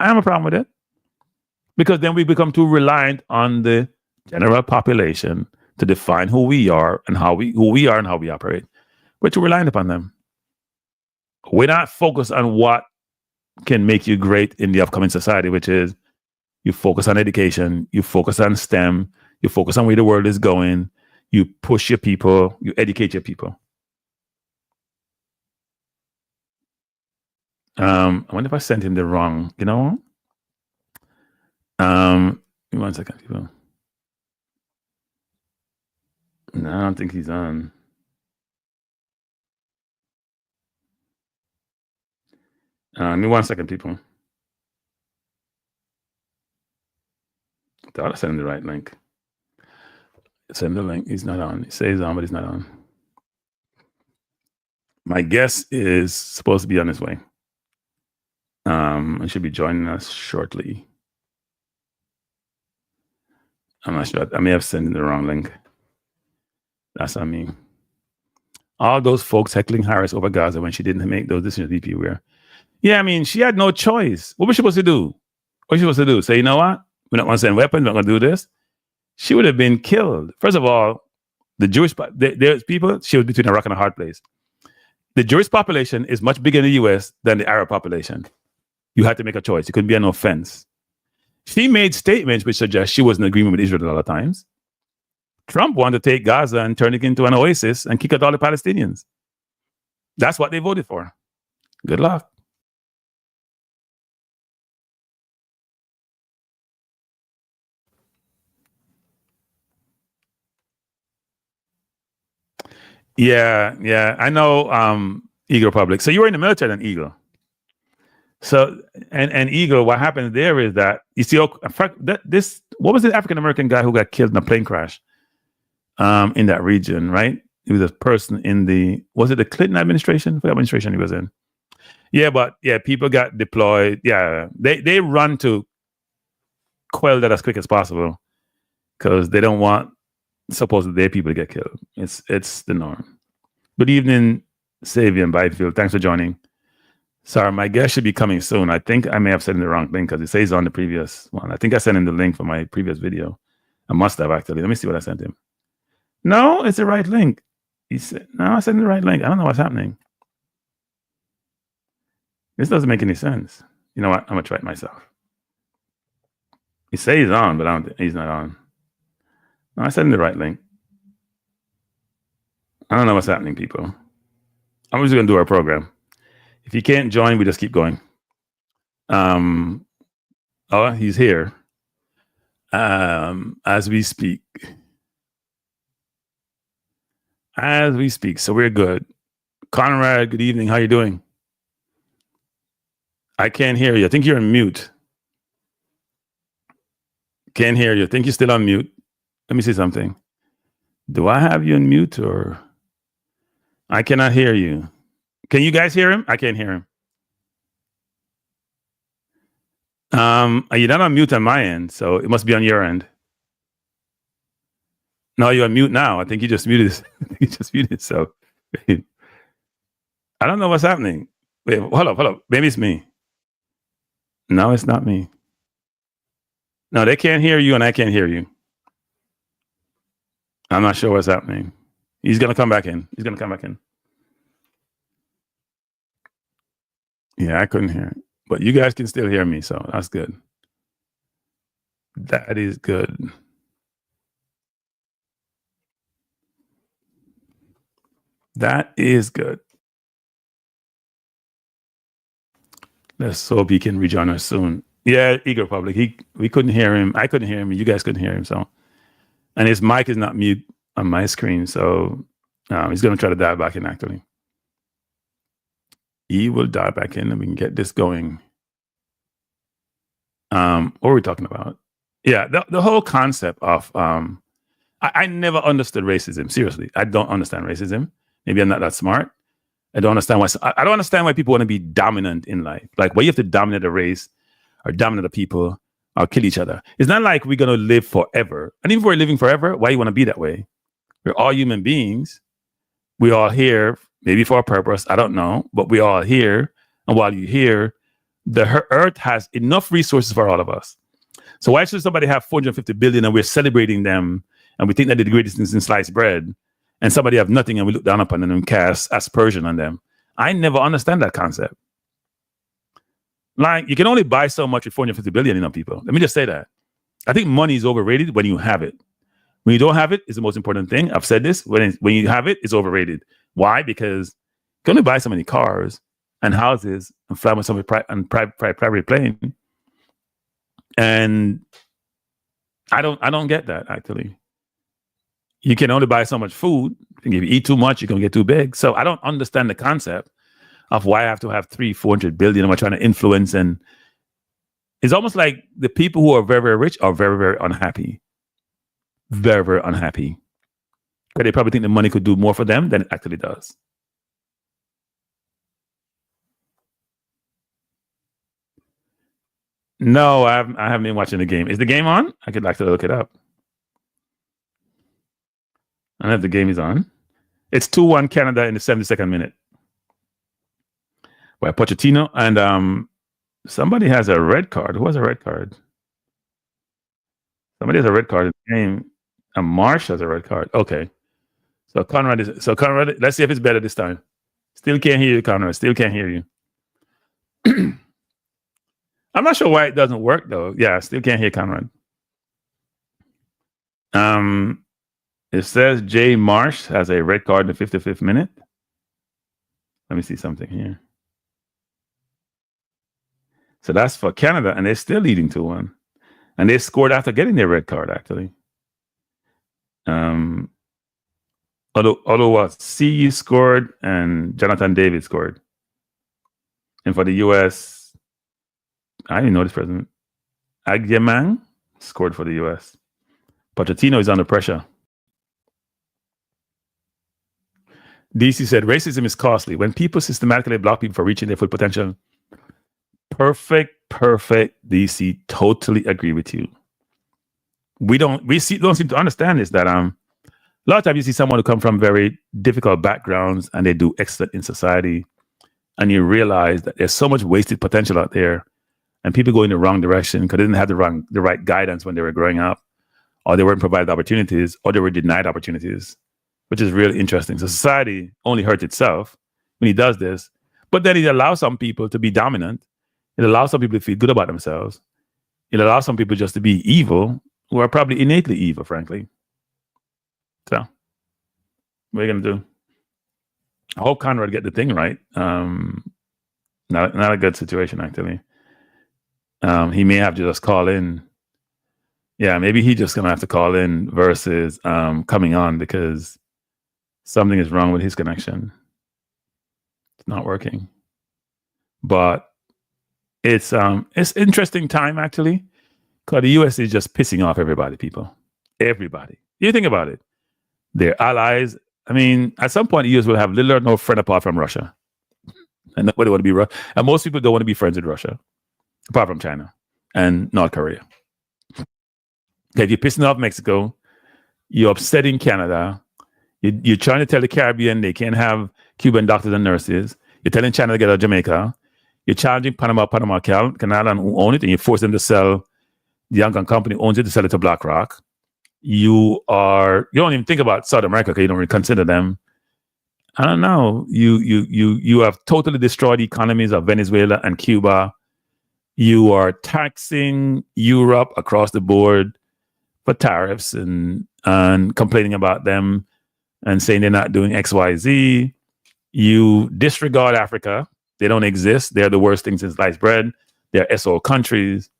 I have a problem with it because then we become too reliant on the general population to define who we are and how we operate. We're too reliant upon them. We're not focused on what can make you great in the upcoming society, which is you focus on education, you focus on STEM, you focus on where the world is going, you push your people, you educate your people. I wonder if I sent him the wrong, you know? Give me 1 second, people. No, I don't think he's on. Give me 1 second, people. I thought I sent him the right link. Send the link. He's not on. He says he's on, but he's not on. My guest is supposed to be on his way. He should be joining us shortly. I'm not sure. I may have sent him the wrong link. That's on me. All those folks heckling Harris over Gaza when she didn't make those decisions, VP were. Yeah, I mean, she had no choice. What was she supposed to do? What was she supposed to do? Say, you know what? We're not going to send weapons. We're not going to do this. She would have been killed. First of all, the Jewish there's people, she was between a rock and a hard place. The Jewish population is much bigger in the US than the Arab population. You had to make a choice. It couldn't be an offense. She made statements which suggest she was in agreement with Israel a lot of times. Trump wanted to take Gaza and turn it into an oasis and kick out all the Palestinians. That's what they voted for. Good luck. Yeah. I know Eagle Republic. So you were in the military then, Eagle. So and Eagle, what happened there is that you see what was the African American guy who got killed in a plane crash in that region, right? He was a person was it the Clinton administration? What administration he was in? Yeah, but yeah, people got deployed. Yeah, they run to quell that as quick as possible because they don't want supposedly their people to get killed. It's the norm. Good evening, Savian Byfield. Thanks for joining. Sorry, my guest should be coming soon. I think I may have sent him the wrong link because it says on the previous one. I think I sent him the link for my previous video. I must have actually. Let me see what I sent him. No, it's the right link. He said, no, I sent him the right link. I don't know what's happening. This doesn't make any sense. You know what? I'm going to try it myself. He says he's on, but he's not on. No, I sent him the right link. I don't know what's happening, people. I'm just going to do our program. If you can't join, we just keep going. Oh, he's here. As we speak. So we're good. Conrad, good evening. How you doing? I can't hear you. I think you're on mute. Can't hear you. I think you're still on mute. Let me see something. Do I have you on mute or? I cannot hear you. Can you guys hear him? I can't hear him. You're not on mute on my end, so it must be on your end. No, you're on mute now. I think you just muted. So I don't know what's happening. Wait, hold up. Maybe it's me. No, it's not me. No, they can't hear you and I can't hear you. I'm not sure what's happening. He's going to come back in. Yeah, I couldn't hear it. But you guys can still hear me, so that's good. That is good. Let's hope he can rejoin us soon. Yeah, Eagle Republic. We couldn't hear him. I couldn't hear him. You guys couldn't hear him. So, and his mic is not mute on my screen. So he's going to try to dial back in. Actually, he will dial back in, and we can get this going. What are we talking about? Yeah, the whole concept of I never understood racism. Seriously, I don't understand racism. Maybe I'm not that smart. I don't understand why people want to be dominant in life. Like, why you have to dominate a race or dominate a people or kill each other. It's not like we're going to live forever. And even if we're living forever, why you want to be that way? We're all human beings. We're all here, maybe for a purpose. I don't know, but we're all here. And while you're here, the earth has enough resources for all of us. So why should somebody have 450 billion and we're celebrating them and we think that they're the greatest things in sliced bread, and somebody have nothing and we look down upon them and cast aspersion on them? I never understand that concept. Like, you can only buy so much with 450 billion, people. Let me just say that. I think money is overrated when you have it. When you don't have it, it's the most important thing. I've said this. When you have it, it's overrated. Why? Because you can only buy so many cars and houses and fly with some private plane. And I don't get that, actually. You can only buy so much food. If you eat too much, you're going to get too big. So I don't understand the concept of why I have to have 300-400 billion. Am I trying to influence? And it's almost like the people who are very, very rich are very, very unhappy. Very, very unhappy. Because they probably think the money could do more for them than it actually does. No, I haven't been watching the game. Is the game on? I could actually look it up. I don't know if the game is on. It's 2-1 Canada in the 72nd minute. By Pochettino. And somebody has a red card. Who has a red card? Somebody has a red card in the game. And Marsh has a red card. Okay. So Conrad, let's see if it's better this time. Still can't hear you, Conrad. Still can't hear you. I'm not sure why it doesn't work though. Yeah, I still can't hear Conrad. It says Jay Marsh has a red card in the 55th minute. Let me see something here. So that's for Canada, and they're still leading 2-1. And they scored after getting their red card, actually. Although what? CU scored and Jonathan David scored. And for the US, I didn't know this president. Agyemang scored for the US. Pochettino is under pressure. DC said, racism is costly. When people systematically block people for reaching their full potential. Perfect, DC. Totally agree with you. We don't seem to understand this, that a lot of times you see someone who come from very difficult backgrounds and they do excellent in society, and you realize that there's so much wasted potential out there, and people go in the wrong direction because they didn't have the right guidance when they were growing up, or they weren't provided opportunities, or they were denied opportunities, which is really interesting. So society only hurts itself when he does this, but then it allows some people to be dominant. It allows some people to feel good about themselves. It allows some people just to be evil, who are probably innately evil, frankly. So, what are you gonna do? I hope Conrad get the thing right. Not a good situation, actually. He may have to just call in. Yeah, maybe he just gonna have to call in versus coming on, because something is wrong with his connection. It's not working. But it's interesting time, actually, because the US is just pissing off everybody, people. Everybody. You think about it. Their allies. I mean, at some point, the US will have little or no friend apart from Russia. And nobody want to be Russia. And most people don't want to be friends with Russia, apart from China and North Korea. Okay, if you're pissing off Mexico, you're upsetting Canada. You're trying to tell the Caribbean they can't have Cuban doctors and nurses. You're telling China to get out of Jamaica. You're challenging Panama Canal, and who own it, and you force them to sell. The Hong Kong company owns it, to sell it to BlackRock. You don't even think about South America because you don't really consider them. I don't know. You have totally destroyed the economies of Venezuela and Cuba. You are taxing Europe across the board for tariffs and complaining about them and saying they're not doing X, Y, Z. You disregard Africa. They don't exist. They're the worst thing since sliced bread. They're SO countries.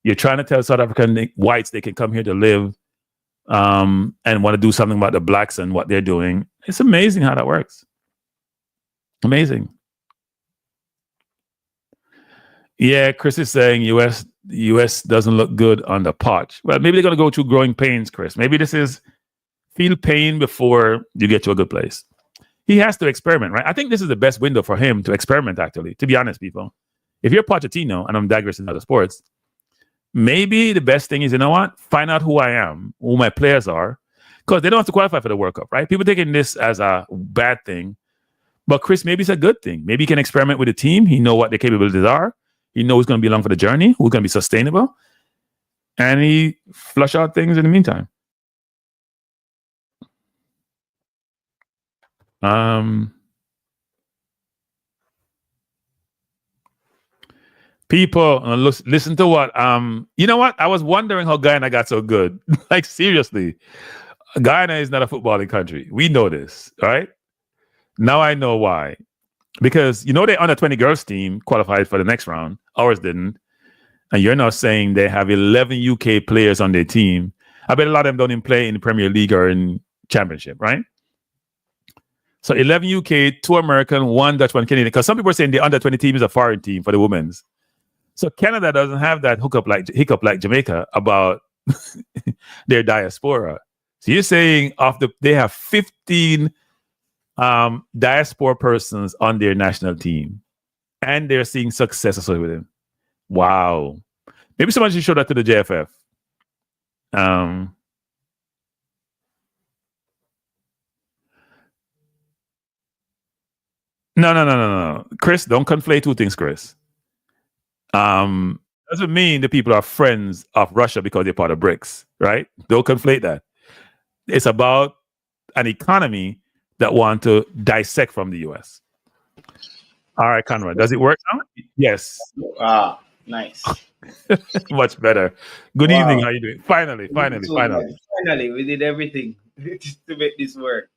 You're trying to tell South African whites they can come here to live and want to do something about the blacks and what they're doing. It's amazing how that works. Amazing. Yeah, Chris is saying US doesn't look good on the potch. Well, maybe they're going to go through growing pains, Chris. Maybe this is feel pain before you get to a good place. He has to experiment, right? I think this is the best window for him to experiment, actually, to be honest, people. If you're Pochettino, and I'm digressing out of sports, maybe the best thing is, you know what? Find out who I am, who my players are, because they don't have to qualify for the World Cup, right? People taking this as a bad thing. But Chris, maybe it's a good thing. Maybe he can experiment with the team. He know what their capabilities are. He knows who's going to be along for the journey, who's going to be sustainable. And he flush out things in the meantime. People, listen to what, you know what? I was wondering how Guyana got so good. Like, seriously, Guyana is not a footballing country. We know this, right? Now I know why. Because, you know, their under 20 girls team qualified for the next round. Ours didn't. And you're now saying they have 11 UK players on their team. I bet a lot of them don't even play in the Premier League or in Championship, right? So 11 UK, 2 American, 1 Dutch, 1 Canadian. Because some people are saying the under 20 team is a foreign team for the women's. So Canada doesn't have that hiccup like Jamaica about their diaspora. So you're saying they have 15 diaspora persons on their national team, and they're seeing success associated with them. Wow. Maybe someone should show that to the JFF. No. Chris, don't conflate two things, Chris. Doesn't mean the people are friends of Russia because they're part of BRICS, right? Don't conflate that. It's about an economy that want to dissect from the US. All right, Conrad, does it work now? Yes. Nice. Much better. Good evening. How are you doing? Finally. Finally, we did everything to make this work.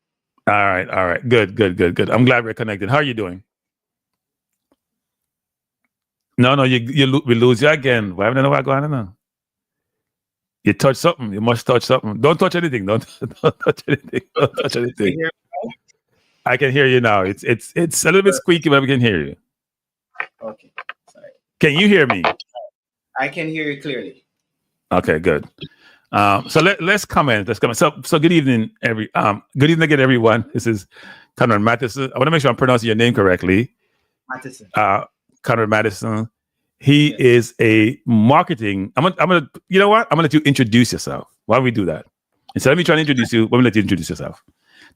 All right. Good. I'm glad we're connected. How are you doing? No, we lose you again. Why don't know what's going on now? You touch something. You must touch something. Don't touch anything. Don't touch anything. I can hear you now. It's a little bit squeaky, but we can hear you. Okay. Sorry. Can you hear me? I can hear you clearly. Okay, good. So let's comment. So good evening, good evening again, everyone. This is Conrad Mathison. I want to make sure I'm pronouncing your name correctly. Mathison. Conrad Madison. He is a marketing. I'm gonna. You know what? I'm gonna let you introduce yourself. Why don't we do that? Instead of me trying to introduce you, let me let you introduce yourself.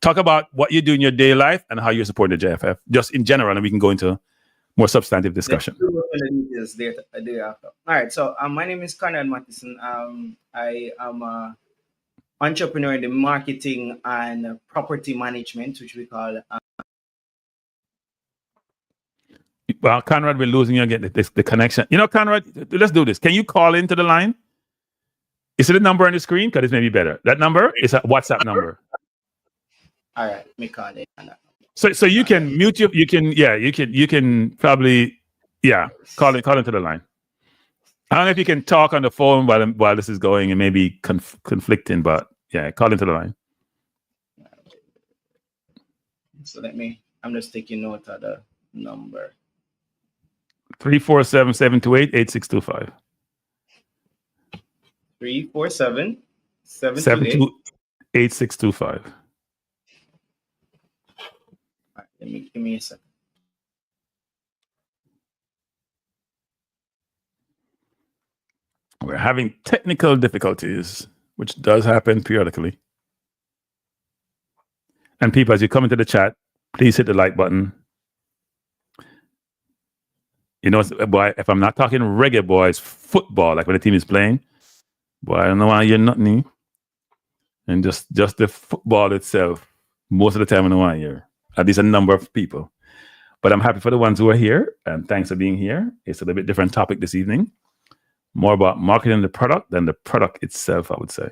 Talk about what you do in your daily life and how you're supporting the JFF, just in general, and we can go into more substantive discussion. All right. So my name is Conrad Mathison. I am an entrepreneur in the marketing and property management, which we call. Well, Conrad, we're losing you again. The connection. You know, Conrad, let's do this. Can you call into the line? Is it a number on the screen? Because it's maybe better. That number is a WhatsApp number. All right, let me call it. So you can mute you can probably call into the line. I don't know if you can talk on the phone while this is going and maybe conflicting, but yeah, call into the line. So I'm just taking note of the number. 347-728-8625. 347-728-8625. Give me a second. We're having technical difficulties, which does happen periodically. And people, as you come into the chat, please hit the like button. You know, boy, if I'm not talking Reggae Boyz football, like when the team is playing, boy, I don't know why you're not me. And just the football itself, most of the time I don't want to hear. At least a number of people. But I'm happy for the ones who are here, and thanks for being here. It's a little bit different topic this evening. More about marketing the product than the product itself, I would say.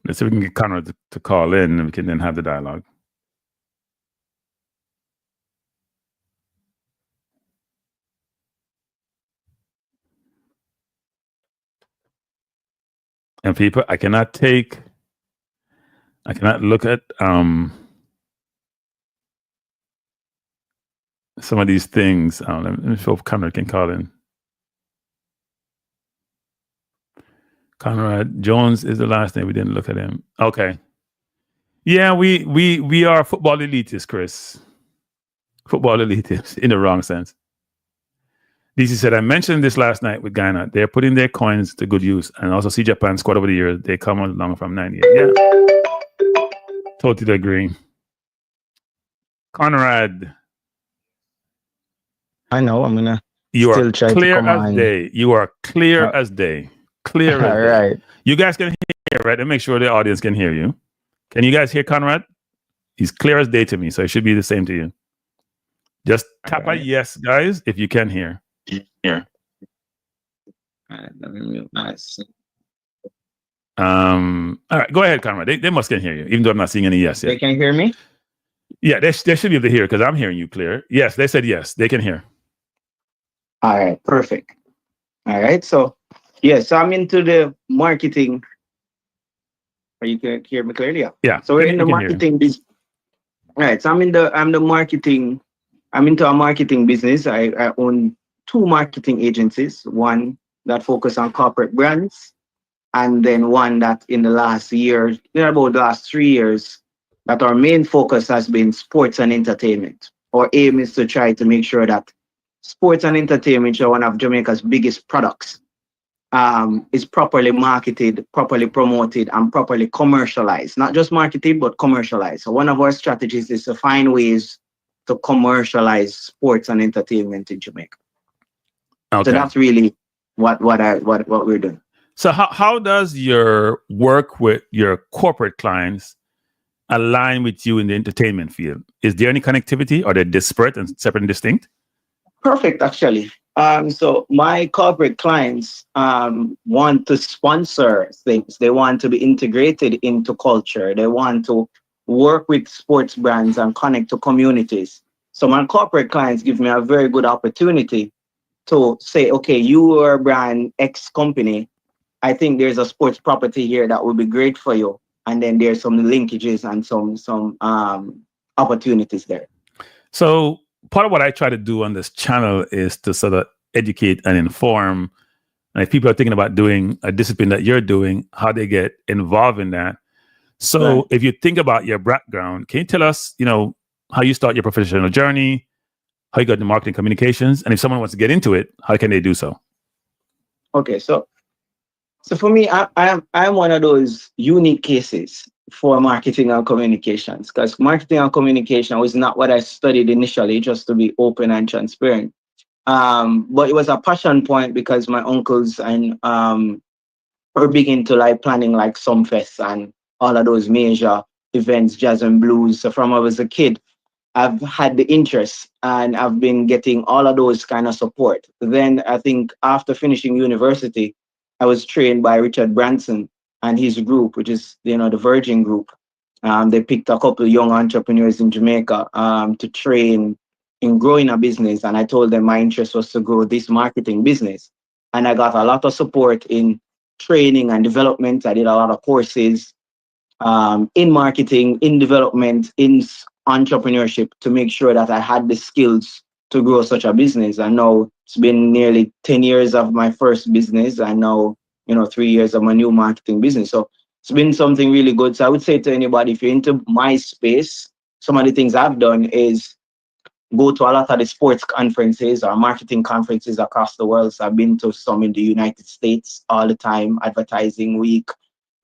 Let's see if we can get Conrad to call in, and we can then have the dialogue. And people, I cannot look at some of these things. Let me show if Conrad can call in. Conrad Jones is the last name. We didn't look at him. Okay. Yeah, we are football elitists, Chris. Football elitists in the wrong sense. DC said, I mentioned this last night with Ghana. They're putting their coins to good use. And also see Japan squad over the years. They come along from 98. Yeah. Totally agree. Conrad. I know. I'm gonna. You are clear as day. You are clear as day. Clear as day. Right. You guys can hear, right? And make sure the audience can hear you. Can you guys hear Conrad? He's clear as day to me, so it should be the same to you. Just tap a yes, guys, if you can hear. Here. All right, let me mute myself. All right, go ahead, Conrad. They must can hear you, even though I'm not seeing any yes yet. They can hear me? Yeah, they should be able to hear because I'm hearing you clear. Yes, they said yes. They can hear. All right, perfect. All right, so I'm into the marketing You can hear me clearly. Yeah. So we're in the we can hear you. marketing business. Right. So I'm the marketing. I'm into a marketing business. I own two marketing agencies. One that focus on corporate brands, and then one that in the last year, about the last 3 years, that our main focus has been sports and entertainment. Our aim is to try to make sure that sports and entertainment are one of Jamaica's biggest products. Is properly marketed, properly promoted, and properly commercialized. Not just marketed, but commercialized. So one of our strategies is to find ways to commercialize sports and entertainment in Jamaica. Okay. So that's really what we're doing. So how does your work with your corporate clients align with you in the entertainment field? Is there any connectivity, or they're disparate and separate and distinct? Perfect, actually. So my corporate clients want to sponsor things. They want to be integrated into culture. They want to work with sports brands and connect to communities. So my corporate clients give me a very good opportunity to say, okay, you are brand X company. I think there's a sports property here that would be great for you. And then there's some linkages and some opportunities there. So part of what I try to do on this channel is to sort of educate and inform. And if people are thinking about doing a discipline that you're doing, how they get involved in that. So Right. If you think about your background, can you tell us, how you start your professional journey, how you got into marketing communications, and if someone wants to get into it, how can they do so? Okay, so for me, I'm one of those unique cases for marketing and communications, because marketing and communication was not what I studied initially, just to be open and transparent. But it was a passion point because my uncles and were big into like planning like Sumfest and all of those major events, jazz and blues. So from I was a kid, I've had the interest and I've been getting all of those kind of support. Then I think after finishing university, I was trained by Richard Branson and his group, which is, the Virgin Group. They picked a couple of young entrepreneurs in Jamaica to train in growing a business. And I told them my interest was to grow this marketing business. And I got a lot of support in training and development. I did a lot of courses in marketing, in development, in entrepreneurship to make sure that I had the skills to grow such a business. And now it's been nearly 10 years of my first business, and now 3 years of my new marketing business. So it's been something really good. So I would say to anybody, if you're into my space, some of the things I've done is go to a lot of the sports conferences or marketing conferences across the world. So I've been to some in the United States all the time, Advertising Week,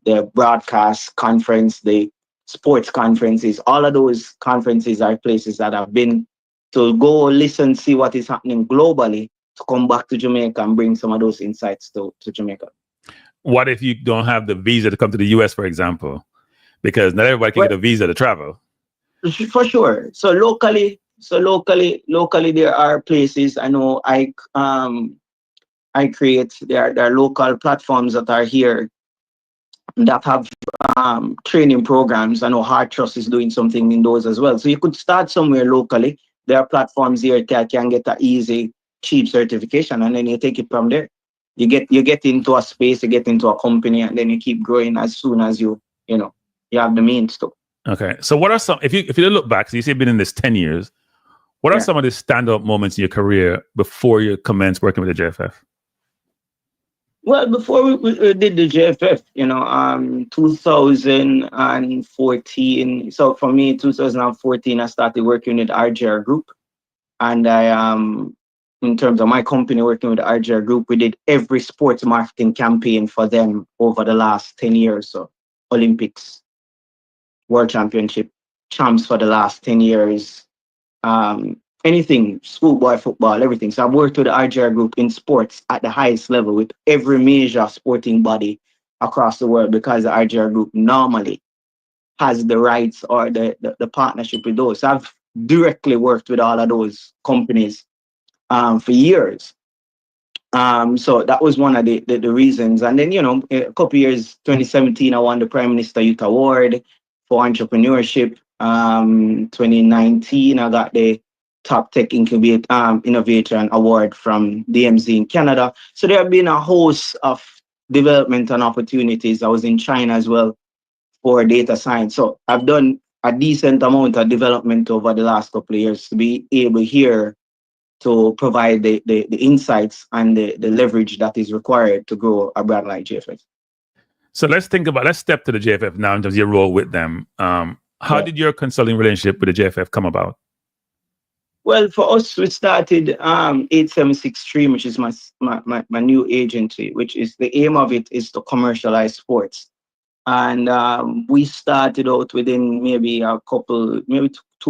the broadcast conference, the sports conferences. All of those conferences are places that I've been to go listen, see what is happening globally, to come back to Jamaica and bring some of those insights to Jamaica. What if you don't have the visa to come to the US, for example? Because not everybody can get a visa to travel. For sure. So locally, there are places. I know I create. There are local platforms that are here that have training programs. I know Heart Trust is doing something in those as well. So you could start somewhere locally. There are platforms here that can get an easy, cheap certification, and then you take it from there. You get into a space, you get into a company, and then you keep growing as soon as you have the means to. Okay. So what are some, if you look back, so you say you've been in this 10 years, what are some of the standout moments in your career before you commenced working with the JFF? Well, before we did the JFF, 2014. So for me, 2014, I started working with RJR Group. And I, in terms of my company working with RJR Group, we did every sports marketing campaign for them over the last 10 years. So Olympics, World Championship, champs for the last 10 years, anything, schoolboy football, everything. So I've worked with the RJR Group in sports at the highest level with every major sporting body across the world, because the RJR Group normally has the rights or the partnership with those. So I've directly worked with all of those companies for years. So that was one of the reasons. And then, a couple years, 2017, I won the Prime Minister Youth Award for entrepreneurship. 2019, I got the Top Tech Innovation Award from DMZ in Canada. So there have been a host of development and opportunities. I was in China as well for data science. So I've done a decent amount of development over the last couple of years to be able here to provide the insights and the leverage that is required to grow a brand like JFF. So let's step to the JFF now in terms of your role with them. How did your consulting relationship with the JFF come about? Well, for us, we started 876 Stream, which is my new agency, which is the aim of it is to commercialize sports. And we started out within maybe 2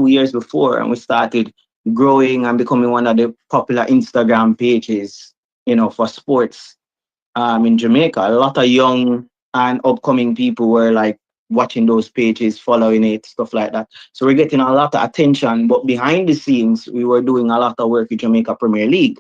years before, and we started growing and becoming one of the popular Instagram pages, for sports in Jamaica. A lot of young and upcoming people were like watching those pages, following it, stuff like that. So we're getting a lot of attention, but behind the scenes, we were doing a lot of work with Jamaica Premier League.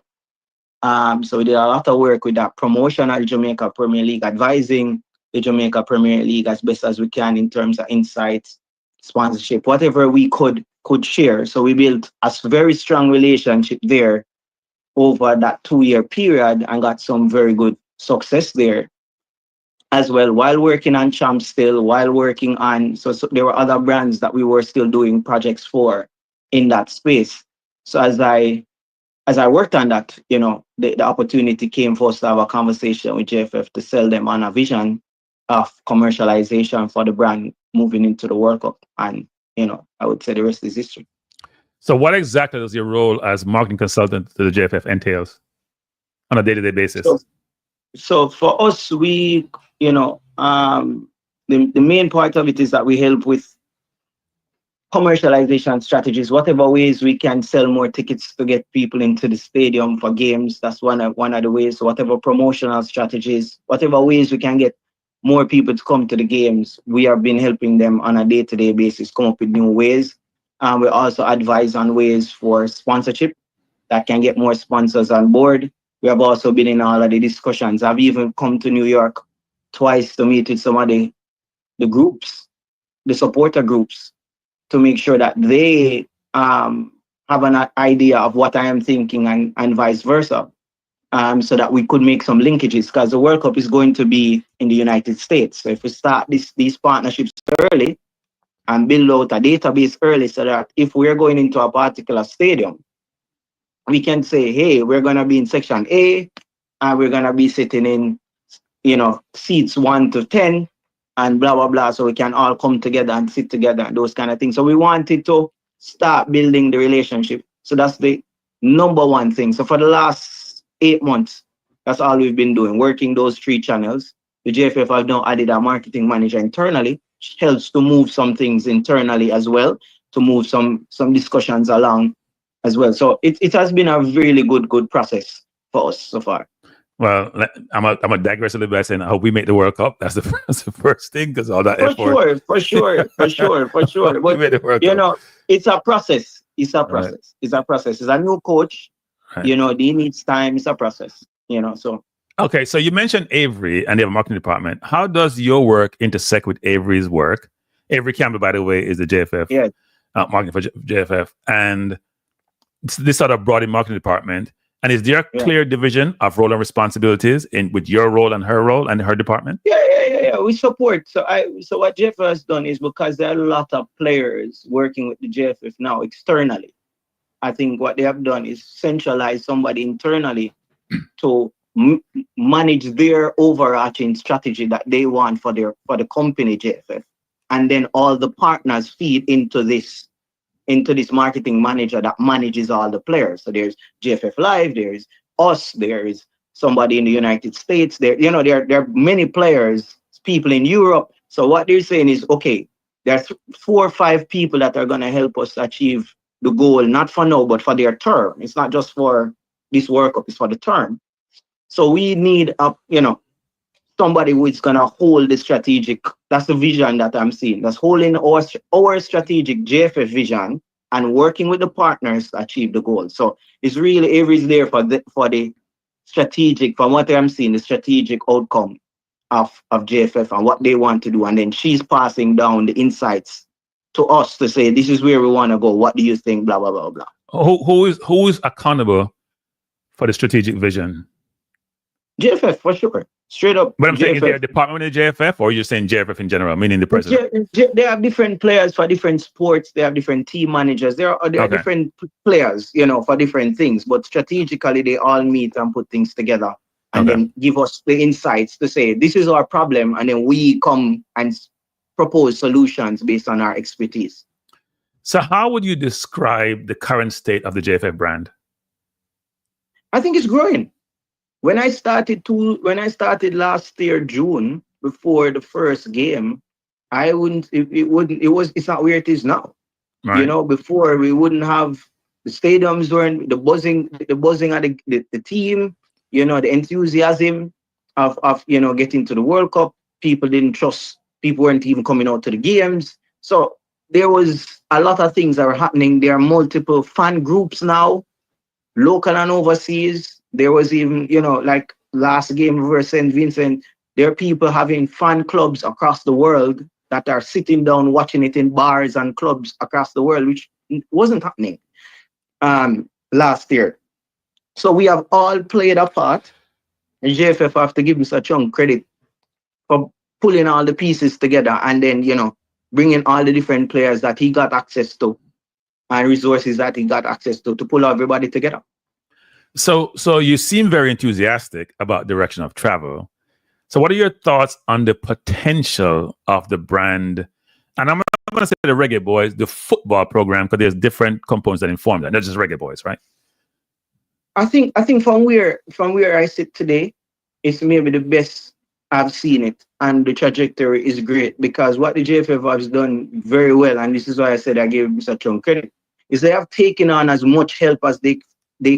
So we did a lot of work with that promotional Jamaica Premier League, advising the Jamaica Premier League as best as we can in terms of insights, sponsorship, whatever we could share. So we built a very strong relationship there over that 2-year period and got some very good success there as well, while working on Champ still, while working on, so there were other brands that we were still doing projects for in that space. So as I worked on that, the opportunity came for us to have a conversation with JFF to sell them on a vision of commercialization for the brand moving into the World Cup. And, I would say the rest is history. So what exactly does your role as marketing consultant to the JFF entails on a day-to-day basis? So for us, we, the main part of it is that we help with commercialization strategies, whatever ways we can sell more tickets to get people into the stadium for games. That's one of the ways. So whatever promotional strategies, whatever ways we can get more people to come to the games, we have been helping them on a day-to-day basis come up with new ways. We also advise on ways for sponsorship that can get more sponsors on board. We have also been in all of the discussions. I've even come to New York twice to meet with some of the groups, the supporter groups, to make sure that they have an idea of what I am thinking and vice versa, so that we could make some linkages, because the World Cup is going to be in the United States. So if we start these partnerships early and build out a database early, so that if we're going into a particular stadium, we can say, hey, we're going to be in section A, and we're going to be sitting in, seats 1 to 10, and blah, blah, blah. So we can all come together and sit together and those kind of things. So we wanted to start building the relationship. So that's the number one thing. So for the last 8 months, that's all we've been doing, working those 3 channels. The JFF have now added a marketing manager internally, which helps to move some things internally as well, to move some discussions along as well. So it has been a really good process for us so far. Well, I'm a digress a little bit by saying I hope we make the World Cup. That's the first thing, because all that effort. For sure. But it's a process. It's a process. Right. It's a process. It's a new coach. Right. He needs time. It's a process. So. Okay, so you mentioned Avery and they have a marketing department. How does your work intersect with Avery's work? Avery Campbell, by the way, is the JFF marketing for JFF, and this sort of broad marketing department. And is there a clear division of role and responsibilities with your role and her department? Yeah. We support. So what JFF has done is, because there are a lot of players working with the JFF now externally, I think what they have done is centralize somebody internally to manage their overarching strategy that they want for the company JFF, and then all the partners feed into this marketing manager that manages all the players. So there's JFF Live, there's us, there's somebody in the United States, there are many players, people in Europe. So what they're saying is, okay, there's 4 or 5 people that are going to help us achieve the goal, not for now, but for their term. It's not just for this World Cup, it's for the term. So we need somebody who is going to hold the strategic, that's the vision that I'm seeing. That's holding our strategic JFF vision and working with the partners to achieve the goal. So it's really, Avery's there for the strategic, from what I'm seeing, the strategic outcome of JFF and what they want to do. And then she's passing down the insights to us to say, this is where we want to go. What do you think? Blah, blah, blah, blah. Who is accountable for the strategic vision? JFF, for sure. Straight up. But I'm saying, is there a JFF. department in the JFF, or you're saying JFF in general, meaning the president? They have different players for different sports. They have different team managers. There are Okay. different players, for different things. But strategically, they all meet and put things together and Okay. then give us the insights to say, this is our problem. And then we come and propose solutions based on our expertise. So how would you describe the current state of the JFF brand? I think it's growing. When I started last year, June, before the first game, it's not where it is now. Right. Before we wouldn't have the stadiums, weren't the buzzing of the team, the enthusiasm of getting to the World Cup. People didn't trust, people weren't even coming out to the games. So there was a lot of things that were happening. There are multiple fan groups now, local and overseas. There was even, like last game versus St. Vincent, there are people having fan clubs across the world that are sitting down watching it in bars and clubs across the world, which wasn't happening last year. So we have all played a part. And JFF have to give Mr. Chung credit for pulling all the pieces together and then, bringing all the different players that he got access to and resources that he got access to pull everybody together. So you seem very enthusiastic about direction of travel. So what are your thoughts on the potential of the brand? And I'm going to say the Reggae Boyz, the football program, because there's different components that inform that, not just Reggae Boyz, right? I think from where I sit today, it's maybe the best I've seen it, and the trajectory is great because what the JFF has done very well, and this is why I said I gave Mr. Chung credit, is they have taken on as much help as they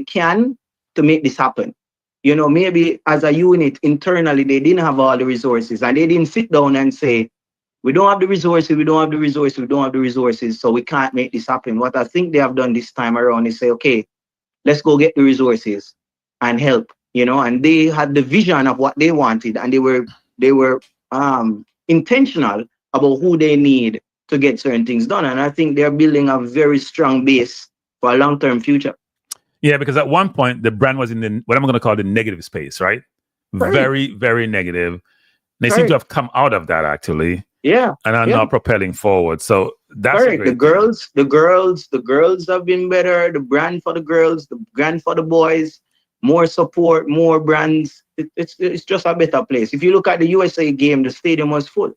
can to make this happen. Maybe as a unit internally, they didn't have all the resources and they didn't sit down and say, we don't have the resources, so we can't make this happen. What I think they have done this time around is say, okay, let's go get the resources and help, and they had the vision of what they wanted and they were intentional about who they need to get certain things done. And I think they're building a very strong base for a long-term future. Yeah, because at one point the brand was in what I'm going to call the negative space, right? Right. Very, very negative. They seem to have come out of that actually. Yeah. And are now propelling forward. So that's a great the girls have been better. The brand for the girls, the brand for the boys, more support, more brands. It's just a better place. If you look at the USA game, the stadium was full.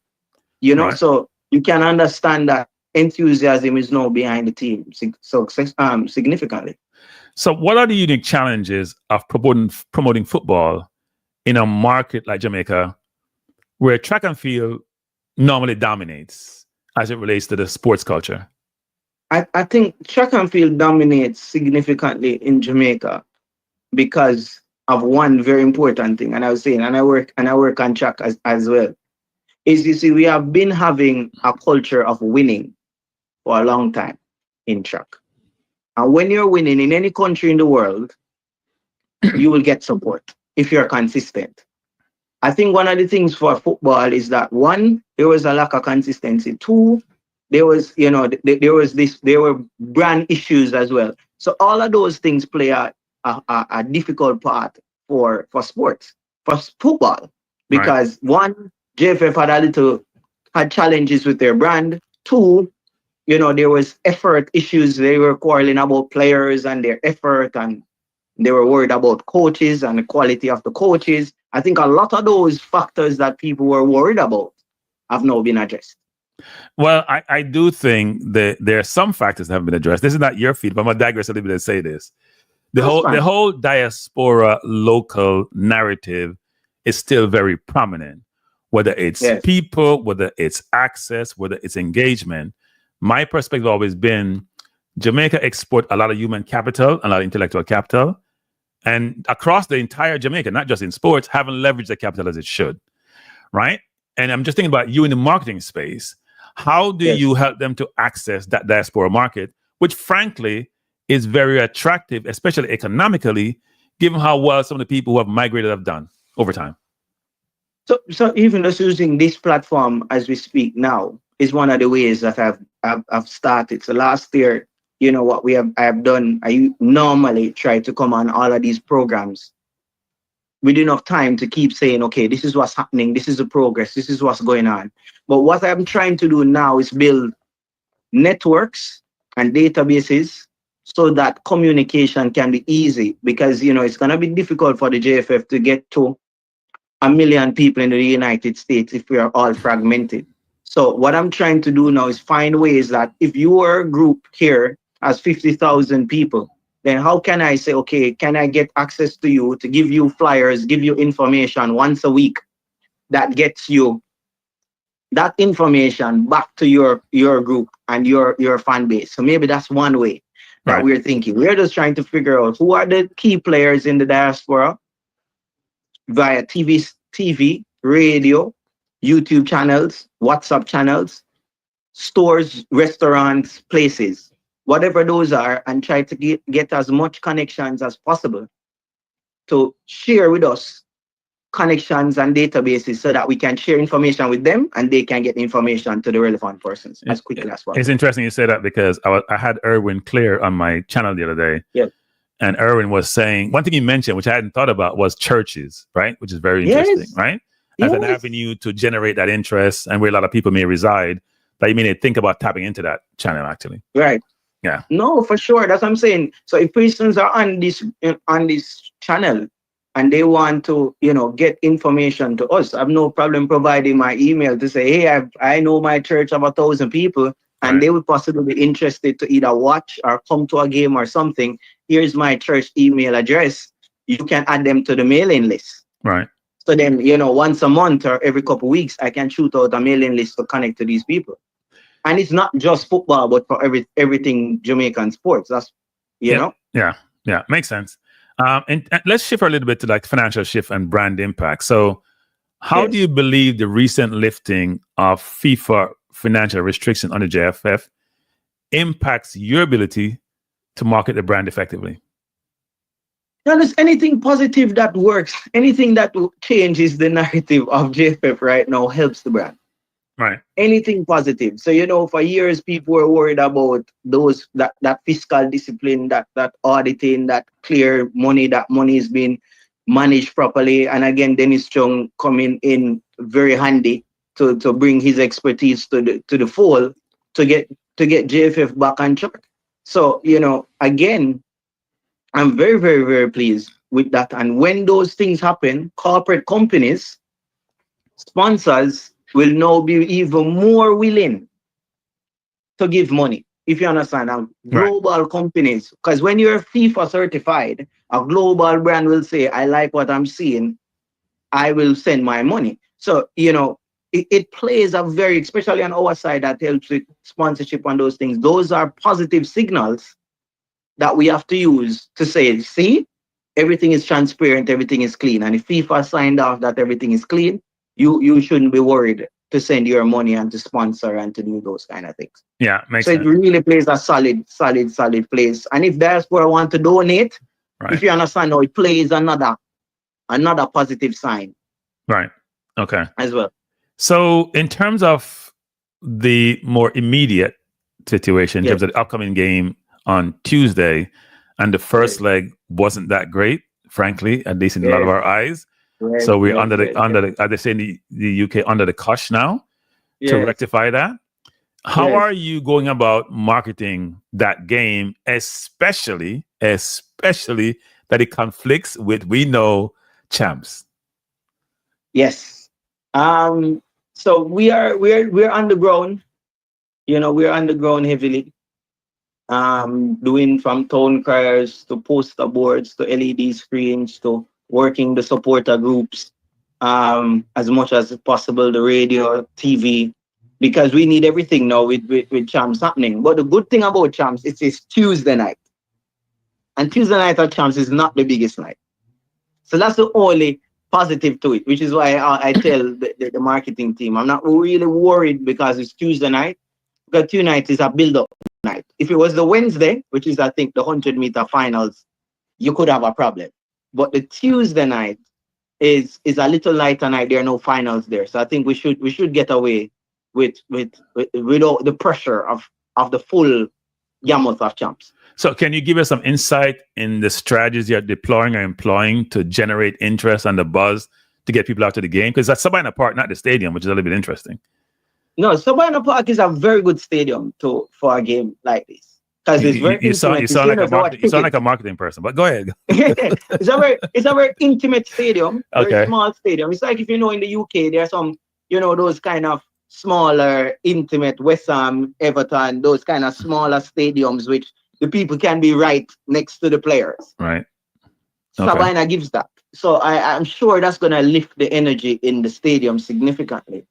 Right. So you can understand that enthusiasm is now behind the team significantly. So what are the unique challenges of promoting football in a market like Jamaica, where track and field normally dominates as it relates to the sports culture? I think track and field dominates significantly in Jamaica because of one very important thing. And I was saying, and I work on track as well, is you see, we have been having a culture of winning for a long time in track. And when you're winning in any country in the world, you will get support if you're consistent. I think one of the things for football is that one, there was a lack of consistency. Two, there was, there were brand issues as well. So all of those things play a difficult part for sports, for football, because one, JFF had challenges with their brand. Two, there was effort issues. They were quarreling about players and their effort, and they were worried about coaches and the quality of the coaches. I think a lot of those factors that people were worried about have now been addressed. Well, I do think that there are some factors that haven't been addressed. This is not your feed, but I'm going to digress a little bit and say this. The whole diaspora local narrative is still very prominent, whether it's people, whether it's access, whether it's engagement. My perspective has always been Jamaica export a lot of human capital, a lot of intellectual capital, and across the entire Jamaica, not just in sports, haven't leveraged the capital as it should, right? And I'm just thinking about you in the marketing space. How do you help them to access that diaspora market, which frankly is very attractive, especially economically, given how well some of the people who have migrated have done over time? So even just using this platform as we speak now is one of the ways that I've started. So last year, what I have done, I normally try to come on all of these programs with enough time to keep saying, okay, this is what's happening, this is the progress, this is what's going on. But what I'm trying to do now is build networks and databases so that communication can be easy, because it's going to be difficult for the JFF to get to 1 million people in the United States if we are all fragmented. So what I'm trying to do now is find ways that if you are a group here as 50,000 people, then how can I say, okay, can I get access to you to give you flyers, give you information once a week that gets you that information back to your group and your fan base? So maybe that's one way that we're thinking. We're just trying to figure out who are the key players in the diaspora via TV, radio, YouTube channels, WhatsApp channels, stores, restaurants, places, whatever those are, and try to get as much connections as possible to share with us connections and databases so that we can share information with them and they can get information to the relevant persons as quickly as possible. It's interesting you say that, because I had Erwin Clear on my channel the other day. Yeah. And Erwin was saying, one thing he mentioned, which I hadn't thought about, was churches, right? Which is very interesting, right? As an avenue to generate that interest, and where a lot of people may reside, that you may think about tapping into that channel, actually. Right. Yeah. No, for sure. That's what I'm saying. So if persons are on this channel and they want to, get information to us, I have no problem providing my email to say, hey, I know my church of 1,000 people, and they would possibly be interested to either watch or come to a game or something. Here's my church email address. You can add them to the mailing list. Right. So then, once a month or every couple of weeks, I can shoot out a mailing list to connect to these people. And it's not just football, but for everything Jamaican sports. That's, know? Yeah. Makes sense. And let's shift a little bit to like financial shift and brand impact. So how do you believe the recent lifting of FIFA financial restriction on the JFF impacts your ability to market the brand effectively? There's anything positive that works, anything that changes the narrative of JFF right now helps the brand. Right. Anything positive. So, for years, people were worried about that fiscal discipline, that auditing, that clear money, that money is being managed properly. And again, Dennis Chung coming in very handy to bring his expertise to the fold to get JFF back on track. So, again, I'm very, very, very pleased with that. And when those things happen, corporate companies, sponsors will now be even more willing to give money, if you understand. And global companies, because when you're FIFA certified, a global brand will say, I like what I'm seeing, I will send my money. So, it plays a very, especially on our side, that helps with sponsorship and those things. Those are positive signals that we have to use to say, see, everything is transparent, everything is clean. And if FIFA signed off that everything is clean, you shouldn't be worried to send your money and to sponsor and to do those kind of things. Yeah, makes sense. It really plays a solid place. And if diaspora want to donate, if you understand now, it plays another positive sign. Right. Okay. As well. So in terms of the more immediate situation, in terms of the upcoming game on Tuesday, and the first leg wasn't that great, frankly, at least in a lot of our eyes. So we're under the as they say in the UK, under the cosh now to rectify that. How are you going about marketing that game, especially that it conflicts with, we know, champs? Yes. So we're on the ground. We're on the ground heavily. Doing from town criers to poster boards to LED screens to working the supporter groups as much as possible, the radio, TV, because we need everything now with champs happening. But the good thing about champs, it's Tuesday night. And Tuesday night at champs is not the biggest night. So that's the only positive to it, which is why I tell the marketing team, I'm not really worried because it's Tuesday night, because Tuesday night is a build-up night. If it was the Wednesday, which is, I think, the 100-meter finals, you could have a problem. But the Tuesday night is a little lighter night. There are no finals there. So I think we should get away without the pressure of the full gamut of champs. So can you give us some insight in the strategies you're deploying or employing to generate interest and the buzz to get people out to the game? Because that's Sabina Park, not the stadium, which is a little bit interesting. No, Sabina Park is a very good stadium for a game like this. Because it's very you sound like a marketing person, but go ahead. It's a very intimate stadium, very Okay. small stadium. It's like if in the UK, there are some, those kind of smaller, intimate West Ham, Everton, those kind of smaller stadiums, which the people can be right next to the players. Right. Okay. Sabina gives that. So I'm sure that's going to lift the energy in the stadium significantly.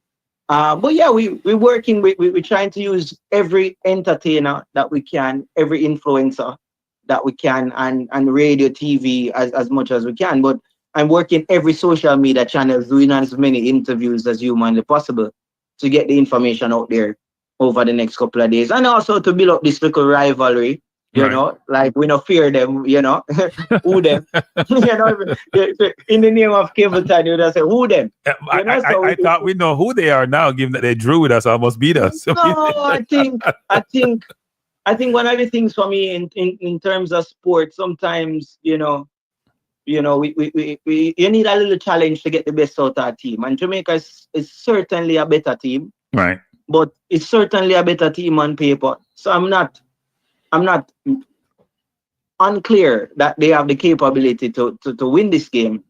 But yeah, we're working, we're trying to use every entertainer that we can, every influencer that we can, and radio, TV as much as we can. But I'm working every social media channel, doing as many interviews as humanly possible to get the information out there over the next couple of days. And also to build up this little rivalry, like we don't fear them, who them, in the name of Cable Time, you just say, who them? I thought we know who they are now, given that they drew with us, almost beat us. No, I think one of the things for me in terms of sport, sometimes, you need a little challenge to get the best out of our team. And Jamaica is certainly a better team. Right. But it's certainly a better team on paper. So I'm not unclear that they have the capability to win this game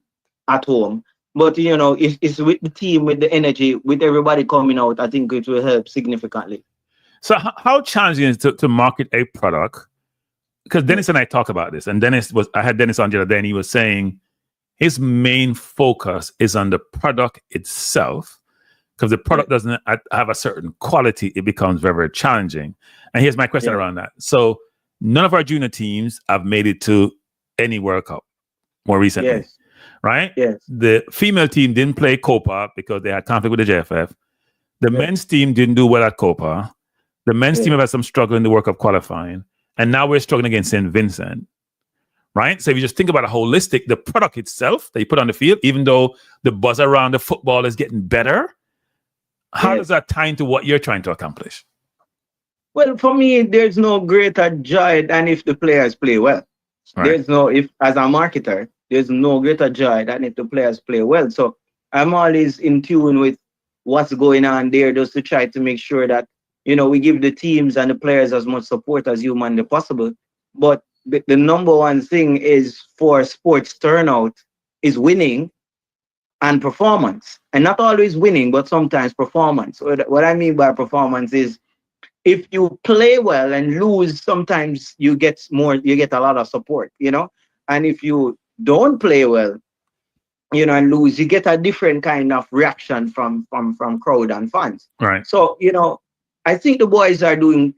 at home. But, it's with the team, with the energy, with everybody coming out, I think it will help significantly. So how challenging is it to market a product? Because Dennis and I talk about this, and I had Dennis on the other day, and he was saying his main focus is on the product itself. Because the product doesn't have a certain quality, it becomes very, very challenging. And here's my question around that. So none of our junior teams have made it to any World Cup more recently. Yes. Right? Yes. The female team didn't play Copa because they had conflict with the JFF. The men's team didn't do well at Copa. The men's team have had some struggle in the World Cup qualifying. And now we're struggling against St. Vincent. Right? So if you just think about it holistic, the product itself that you put on the field, even though the buzz around the football is getting better, how does that tie into what you're trying to accomplish? Well, for me, there's no greater joy than if the players play well. Right. As a marketer, there's no greater joy than if the players play well. So I'm always in tune with what's going on there, just to try to make sure that, we give the teams and the players as much support as humanly possible. But the number one thing is for sports turnout is winning and performance, and not always winning, but sometimes performance. What I mean by performance is if you play well and lose, sometimes you get a lot of support, and if you don't play well, and lose, you get a different kind of reaction from crowd and fans. Right. So, I think the boys are doing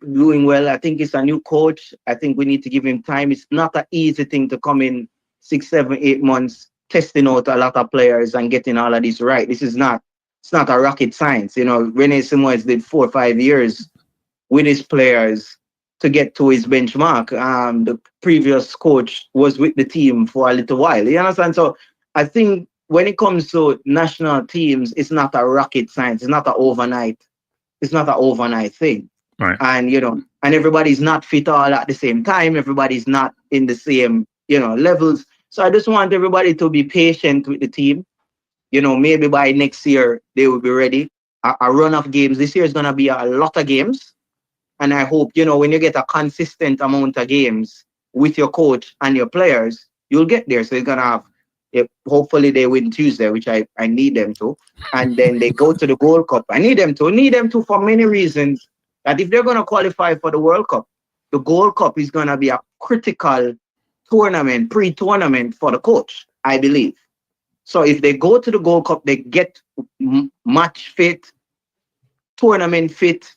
well. I think it's a new coach. I think we need to give him time. It's not an easy thing to come in 6, 7, 8 months testing out a lot of players and getting all of this right. It's not a rocket science. Rene Simoes did 4 or 5 years with his players to get to his benchmark. The previous coach was with the team for a little while. You understand? So I think when it comes to national teams, it's not a rocket science. It's not an overnight thing. Right. And, and everybody's not fit all at the same time. Everybody's not in the same, levels. So I just want everybody to be patient with the team. Maybe by next year, they will be ready. A run of games. This year is going to be a lot of games. And I hope, when you get a consistent amount of games with your coach and your players, you'll get there. So you're going to have, hopefully they win Tuesday, which I need them to. And then they go to the Gold Cup. I need them to for many reasons. That if they're going to qualify for the World Cup, the Gold Cup is going to be a critical tournament, pre-tournament for the coach, I believe. So if they go to the Gold Cup, they get match fit, tournament fit,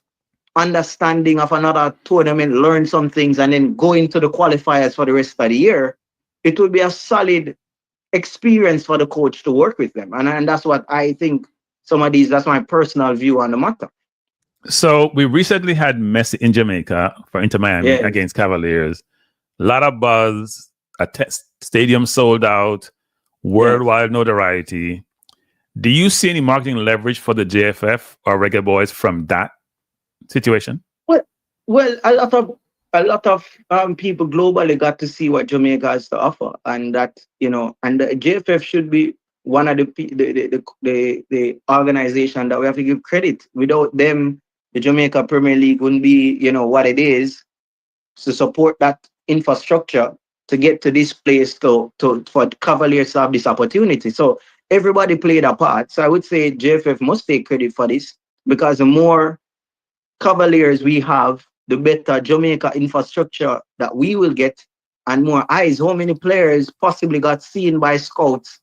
understanding of another tournament, learn some things, and then go into the qualifiers for the rest of the year, it will be a solid experience for the coach to work with them. And that's what I think that's my personal view on the matter. So we recently had Messi in Jamaica for Inter Miami against Cavaliers. A lot of buzz, stadium sold out, worldwide notoriety. Do you see any marketing leverage for the JFF or Reggae Boyz from that situation? Well, a lot of a lot of people globally got to see what Jamaica has to offer, and that, and the JFF should be one of the organization that we have to give credit. Without them, the Jamaica Premier League wouldn't be what it is, to support that infrastructure to get to this place for Cavaliers to have this opportunity. So everybody played a part. So I would say JFF must take credit for this, because the more Cavaliers we have, the better Jamaica infrastructure that we will get, and more eyes. How many players possibly got seen by scouts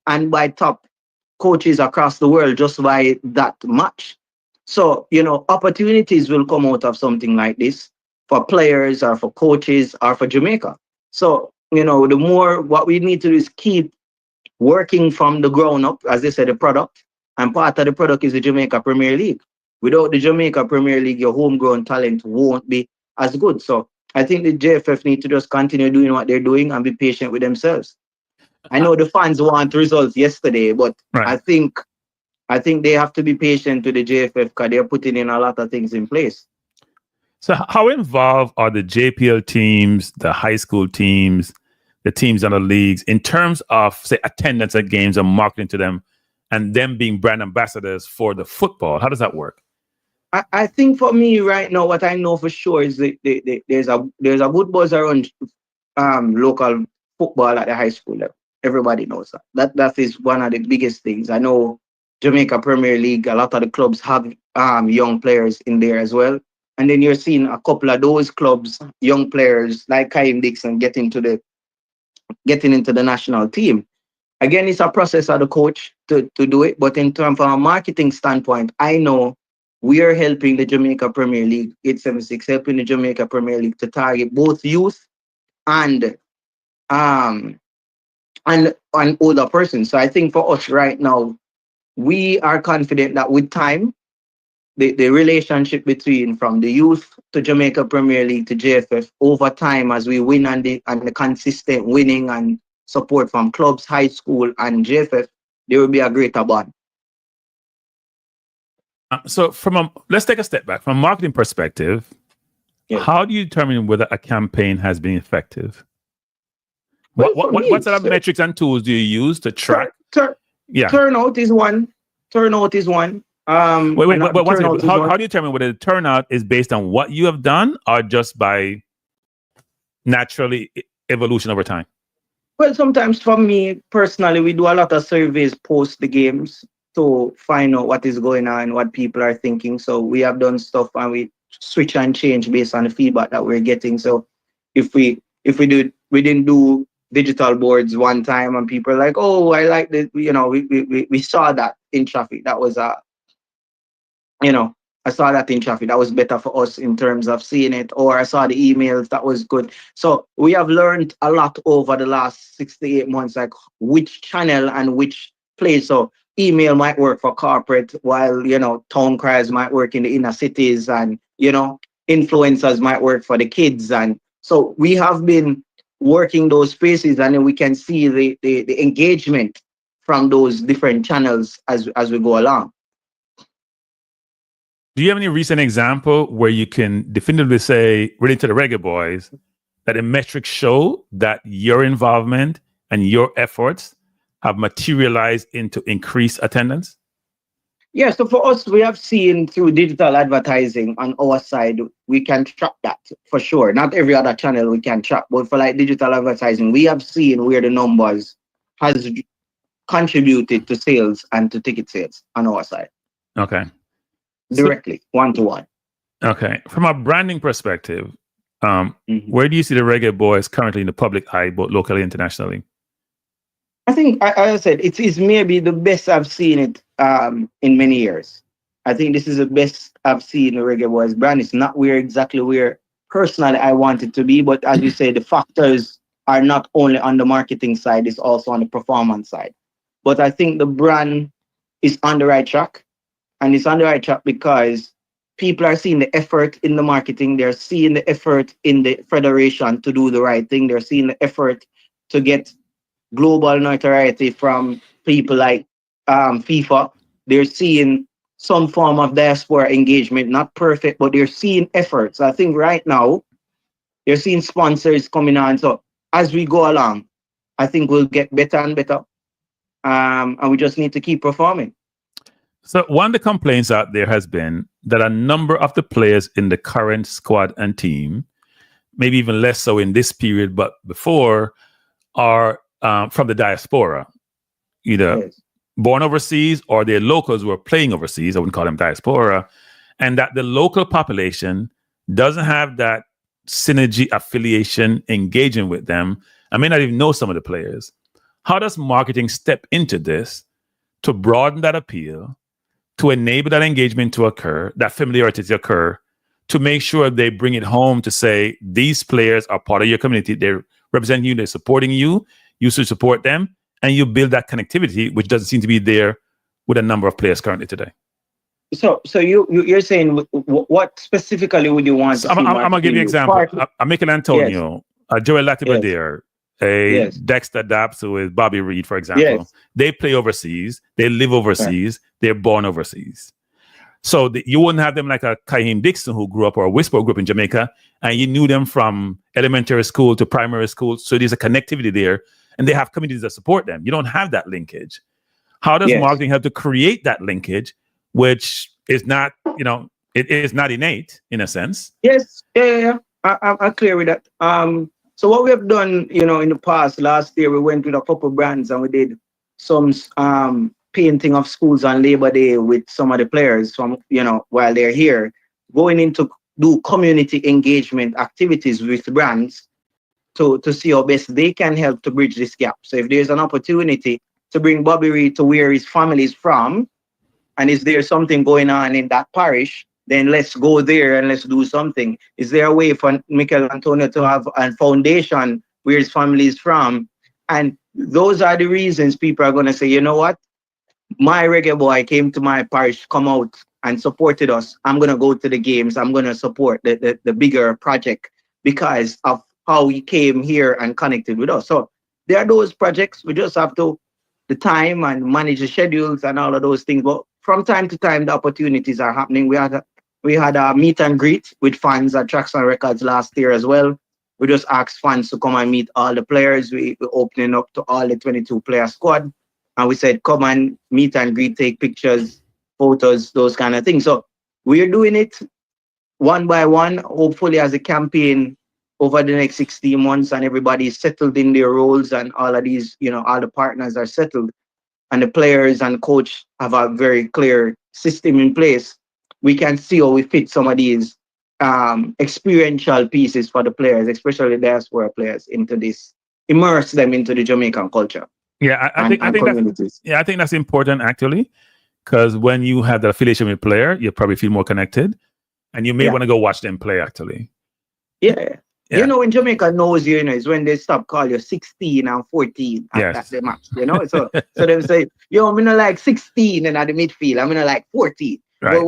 and by top coaches across the world just by that match? So, opportunities will come out of something like this for players or for coaches or for Jamaica. So, the more what we need to do is keep working from the ground up, as they said, the product. And part of the product is the Jamaica Premier League. Without the Jamaica Premier League, your homegrown talent won't be as good. So I think the JFF need to just continue doing what they're doing and be patient with themselves. I know the fans want results yesterday, but Right. I think they have to be patient with the JFF because they're putting in a lot of things in place. So how involved are the JPL teams, the high school teams, the teams in the leagues in terms of, say, attendance at games and marketing to them and them being brand ambassadors for the football? How does that work? I think for me right now, what I know for sure is there's a good buzz around local football at the high school level. Everybody knows that. That is one of the biggest things. I know Jamaica Premier League, a lot of the clubs have young players in there as well. And then you're seeing a couple of those clubs, young players like Kaim Dixon getting into the national team. Again, it's a process of the coach to do it. But in terms of a marketing standpoint, I know we are helping the Jamaica Premier League, 876, helping the Jamaica Premier League to target both youth and older persons. So I think for us right now, we are confident that with time, the relationship between from the youth to Jamaica Premier League to JFF over time, as we win and the consistent winning and support from clubs, high school and JFF, there will be a greater bond. So let's take a step back. From a marketing perspective, how do you determine whether a campaign has been effective? Well, what sort of metrics and tools do you use to track? Turnout is one. Wait, how do you determine whether the turnout is based on what you have done or just by naturally evolution over time? Well, sometimes for me personally, we do a lot of surveys post the games to find out what is going on, what people are thinking. So we have done stuff and we switch and change based on the feedback that we're getting. So if we didn't do digital boards one time and people are like, oh, I like this, we saw that in traffic. That was I saw that in traffic. That was better for us in terms of seeing it. Or I saw the emails. That was good. So we have learned a lot over the last 6 to 8 months, like which channel and which place. So email might work for corporate, while, town criers might work in the inner cities, and, influencers might work for the kids. And so we have been working those spaces, and then we can see the engagement from those different channels as we go along. Do you have any recent example where you can definitively say, related to the Reggae Boyz, that the metrics show that your involvement and your efforts have materialized into increased attendance? Yeah, so for us, we have seen through digital advertising on our side, we can track that for sure. Not every other channel we can track, but for like digital advertising, we have seen where the numbers has contributed to sales and to ticket sales on our side. Okay. Directly, one-to-one. Okay. From a branding perspective, where do you see the Reggae Boyz currently in the public eye, both locally and internationally? I think, as I said, it is maybe the best I've seen it in many years. I think this is the best I've seen the Reggae Boyz brand. It's not exactly where personally I want it to be, but as you say, the factors are not only on the marketing side, it's also on the performance side. But I think the brand is on the right track. And it's on the right track because people are seeing the effort in the marketing. They're seeing the effort in the federation to do the right thing. They're seeing the effort to get global notoriety from people like FIFA. They're seeing some form of diaspora engagement, not perfect, but they're seeing efforts. I think right now, You're seeing sponsors coming on. So as we go along, I think we'll get better and better. And we just need to keep performing. So one of the complaints out there has been that a number of the players in the current squad and team, maybe even less so in this period, but before, are from the diaspora, either born overseas or they're locals who are playing overseas. I wouldn't call them diaspora. And that the local population doesn't have that synergy, affiliation, engaging with them. I may not even know some of the players. How does marketing step into this to broaden that appeal, to enable that engagement to occur, that familiarity to occur, to make sure they bring it home to say, these players are part of your community, they're representing you, they're supporting you, you should support them, and you build that connectivity, which doesn't seem to be there with a number of players currently today. So you're saying what specifically would you want? So I'm going to give you an example. A Mikel Antonio, a Joel Latibeaudiere, a Dexter Daps, who is Bobby Reed, for example. They play overseas, they live overseas, they're born overseas. So you wouldn't have them like a Kaheem Dixon who grew up, or a Whisper group in Jamaica, and you knew them from elementary school to primary school. So there's a connectivity there, and they have communities that support them. You don't have that linkage. How does marketing help to create that linkage, which is not, it is not innate in a sense? Yes, I'm clear with that. So what we have done, in the past, last year, we went with a couple brands and we did some painting of schools on Labor Day with some of the players from, while they're here, going into do community engagement activities with brands to see how best they can help to bridge this gap. So if there's an opportunity to bring Bobby Reed to where his family is from, and is there something going on in that parish, then let's go there and let's do something. Is there a way for Mikel Antonio to have a foundation where his family is from? And those are the reasons people are going to say, you know what? My reggae boy came to my parish, come out and supported us. I'm going to go to the games. I'm going to support the bigger project because of how he came here and connected with us. So there are those projects. We just have to the time and manage the schedules and all of those things. But from time to time, the opportunities are happening. We had a meet and greet with fans at Tracks and Records last year as well. We just asked fans to come and meet all the players. We're opening up to all the 22-player squad. And we said, come and meet and greet, take pictures, photos, those kind of things. So we're doing it one by one, hopefully as a campaign over the next 16 months, and everybody is settled in their roles and all of these, all the partners are settled and the players and coach have a very clear system in place. We can see how we fit some of these experiential pieces for the players, especially diaspora players, into this, immerse them into the Jamaican culture. Yeah, I think that's important actually, because when you have that affiliation with a player, you probably feel more connected, and you may want to go watch them play actually. Yeah. In Jamaica knows you, is when they stop call you 16 and 14 at the match, So they say, yo, I'm gonna like 16 and at the midfield, I'm gonna like 14. Right.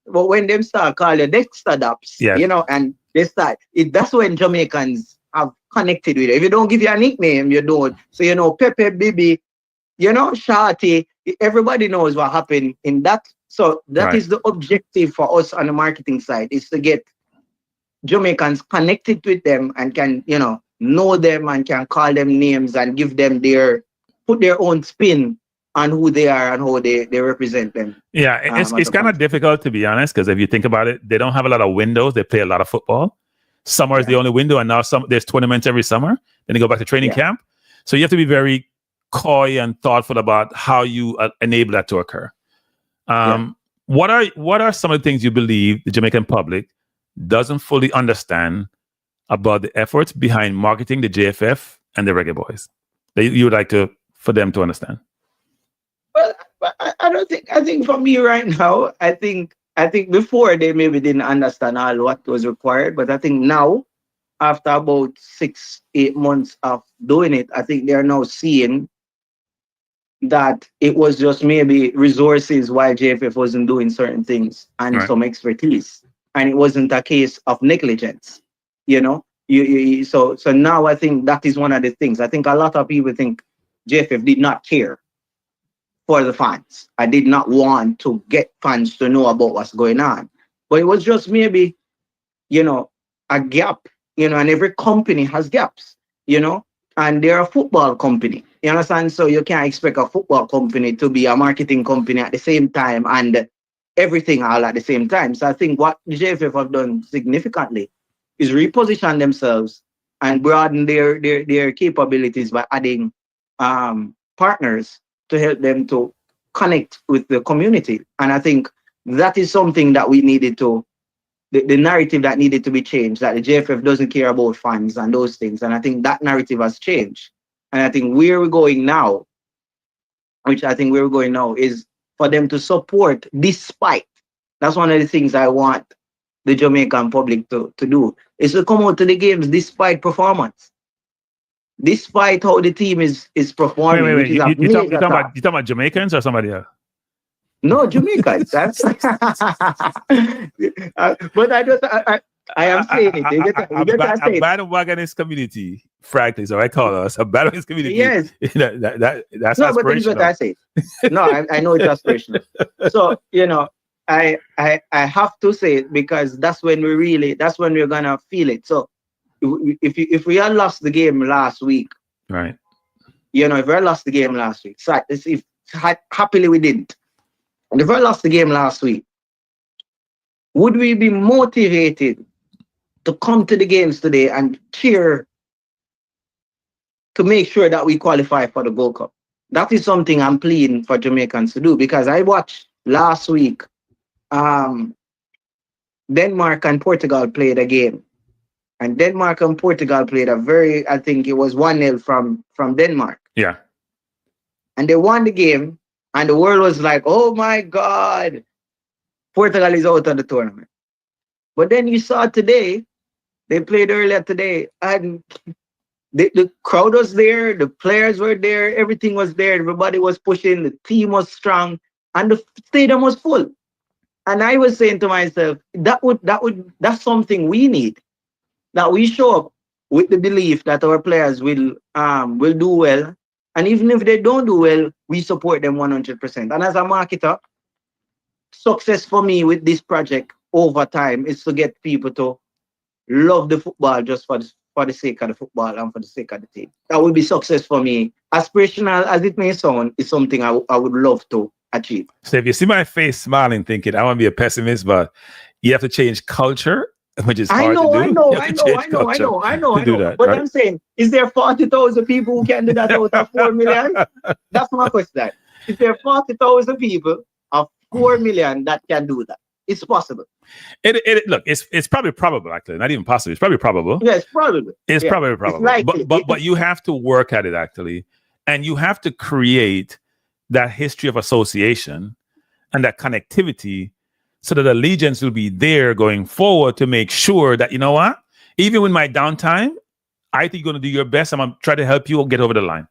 But when them start call you Dexter Daps, and they start, that's when Jamaicans have connected with it. If you don't give you a nickname, you don't. So, Pepe, Bibi, Shawty, everybody knows what happened in that. So that is the objective for us on the marketing side, is to get Jamaicans connected with them and can, know them and can call them names and give them put their own spin on who they are and how they represent them. Yeah, it's kind of difficult, to be honest, because if you think about it, they don't have a lot of windows. They play a lot of football. Summer is the only window, and now there's tournaments every summer. Then they go back to training camp. So you have to be very coy and thoughtful about how you enable that to occur. What are some of the things you believe the Jamaican public doesn't fully understand about the efforts behind marketing the JFF and the Reggae Boyz that you would like for them to understand? Well, I think for me right now, I think before they maybe didn't understand all what was required, but I think now, after about 6-8 months of doing it, I think they're now seeing that it was just maybe resources why JFF wasn't doing certain things and some expertise. And it wasn't a case of negligence, So now I think that is one of the things. I think a lot of people think JFF did not care for the fans. I did not want to get fans to know about what's going on. But it was just maybe, a gap you know, and every company has gaps, you know, and they're a football company. You understand? So you can't expect a football company to be a marketing company at the same time and everything all at the same time. So I think what the JFF have done significantly is reposition themselves and broaden their capabilities by adding partners to help them to connect with the community. And I think that is something that we needed to, the narrative that needed to be changed, that the JFF doesn't care about fans and those things. And I think that narrative has changed. And I think where we're going now, is for them to support despite. That's one of the things I want the Jamaican public to do, is to come out to the games despite performance. Despite how the team is performing. Wait. You talking about Jamaicans or somebody else? No, Jamaicans. That's but I am saying it. You get a bandwagonist community, frankly, so I call us a bandwagonist community. Yes. That's no, aspirational. but this is what I say. No, I know it's aspirational. So, you know, I have to say it because that's when we're gonna feel it. So if we had lost the game last week, right? You know, if we had lost the game last week, so happily we didn't. And if we had lost the game last week, would we be motivated to come to the games today and cheer to make sure that we qualify for the Gold Cup? That is something I'm pleading for Jamaicans to do, because I watched last week Denmark and Portugal played a game. And Denmark and Portugal played I think it was 1-0 from Denmark. Yeah. And they won the game, and the world was like, oh my God, Portugal is out of the tournament. But then you saw today, they played earlier today, and the crowd was there, the players were there, everything was there, everybody was pushing, the team was strong, and the stadium was full. And I was saying to myself, that's something we need. That we show up with the belief that our players will do well. And even if they don't do well, we support them 100%. And as a marketer, success for me with this project over time is to get people to love the football just for the sake of the football and for the sake of the team. That would be success for me. Aspirational as it may sound, is something I would love to achieve. So if you see my face smiling, thinking I want to be a pessimist, but you have to change culture, which is hard to do. I know. But right? I'm saying, is there 40,000 people who can do that out of 4 million? That's my question. Is there 40,000 people of 4 million that can do that? It's possible. Look, it's probably probable, actually. Not even possible. It's probably probable. Yeah, it's probable. It's probably probable. But you have to work at it, actually. And you have to create that history of association and that connectivity so that allegiance will be there going forward to make sure that, you know what, even with my downtime, I think you're going to do your best. I'm going to try to help you get over the line.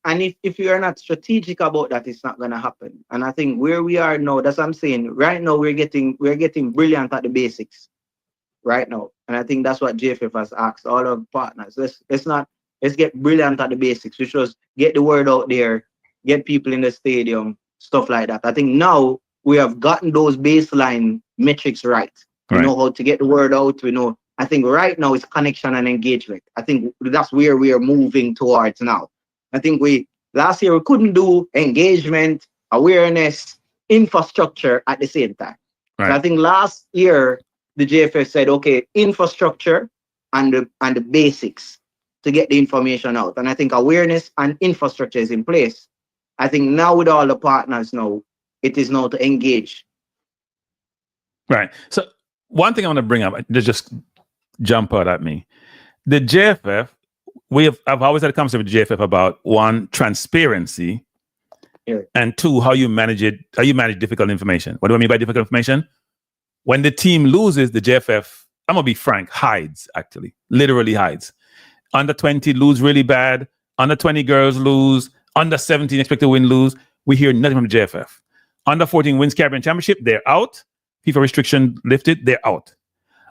And if you are not strategic about that, it's not going to happen. And I think where we are now, that's what I'm saying. Right now, we're getting brilliant at the basics right now. And I think that's what JFF has asked all our partners. Let's get brilliant at the basics, which was get the word out there, get people in the stadium, stuff like that. I think now we have gotten those baseline metrics right. We know how to get the word out. I think right now it's connection and engagement. I think that's where we are moving towards now. I think last year we couldn't do engagement, awareness, infrastructure at the same time. Right. So I think last year the JFF said, okay, infrastructure and the basics to get the information out. And I think awareness and infrastructure is in place. I think now with all the partners now, it is now to engage. Right. So one thing I want to bring up, just jump out at me. The JFF, I've always had a conversation with the JFF about one, transparency, and two, how you manage difficult information. What do I mean by difficult information? When the team loses, the JFF, I'm gonna be frank, hides, actually, literally hides. Under 20 lose really bad. Under 20 girls lose. Under 17 expect to win, lose. We hear nothing from the JFF. Under 14 wins Caribbean Championship, they're out. FIFA restriction lifted, they're out.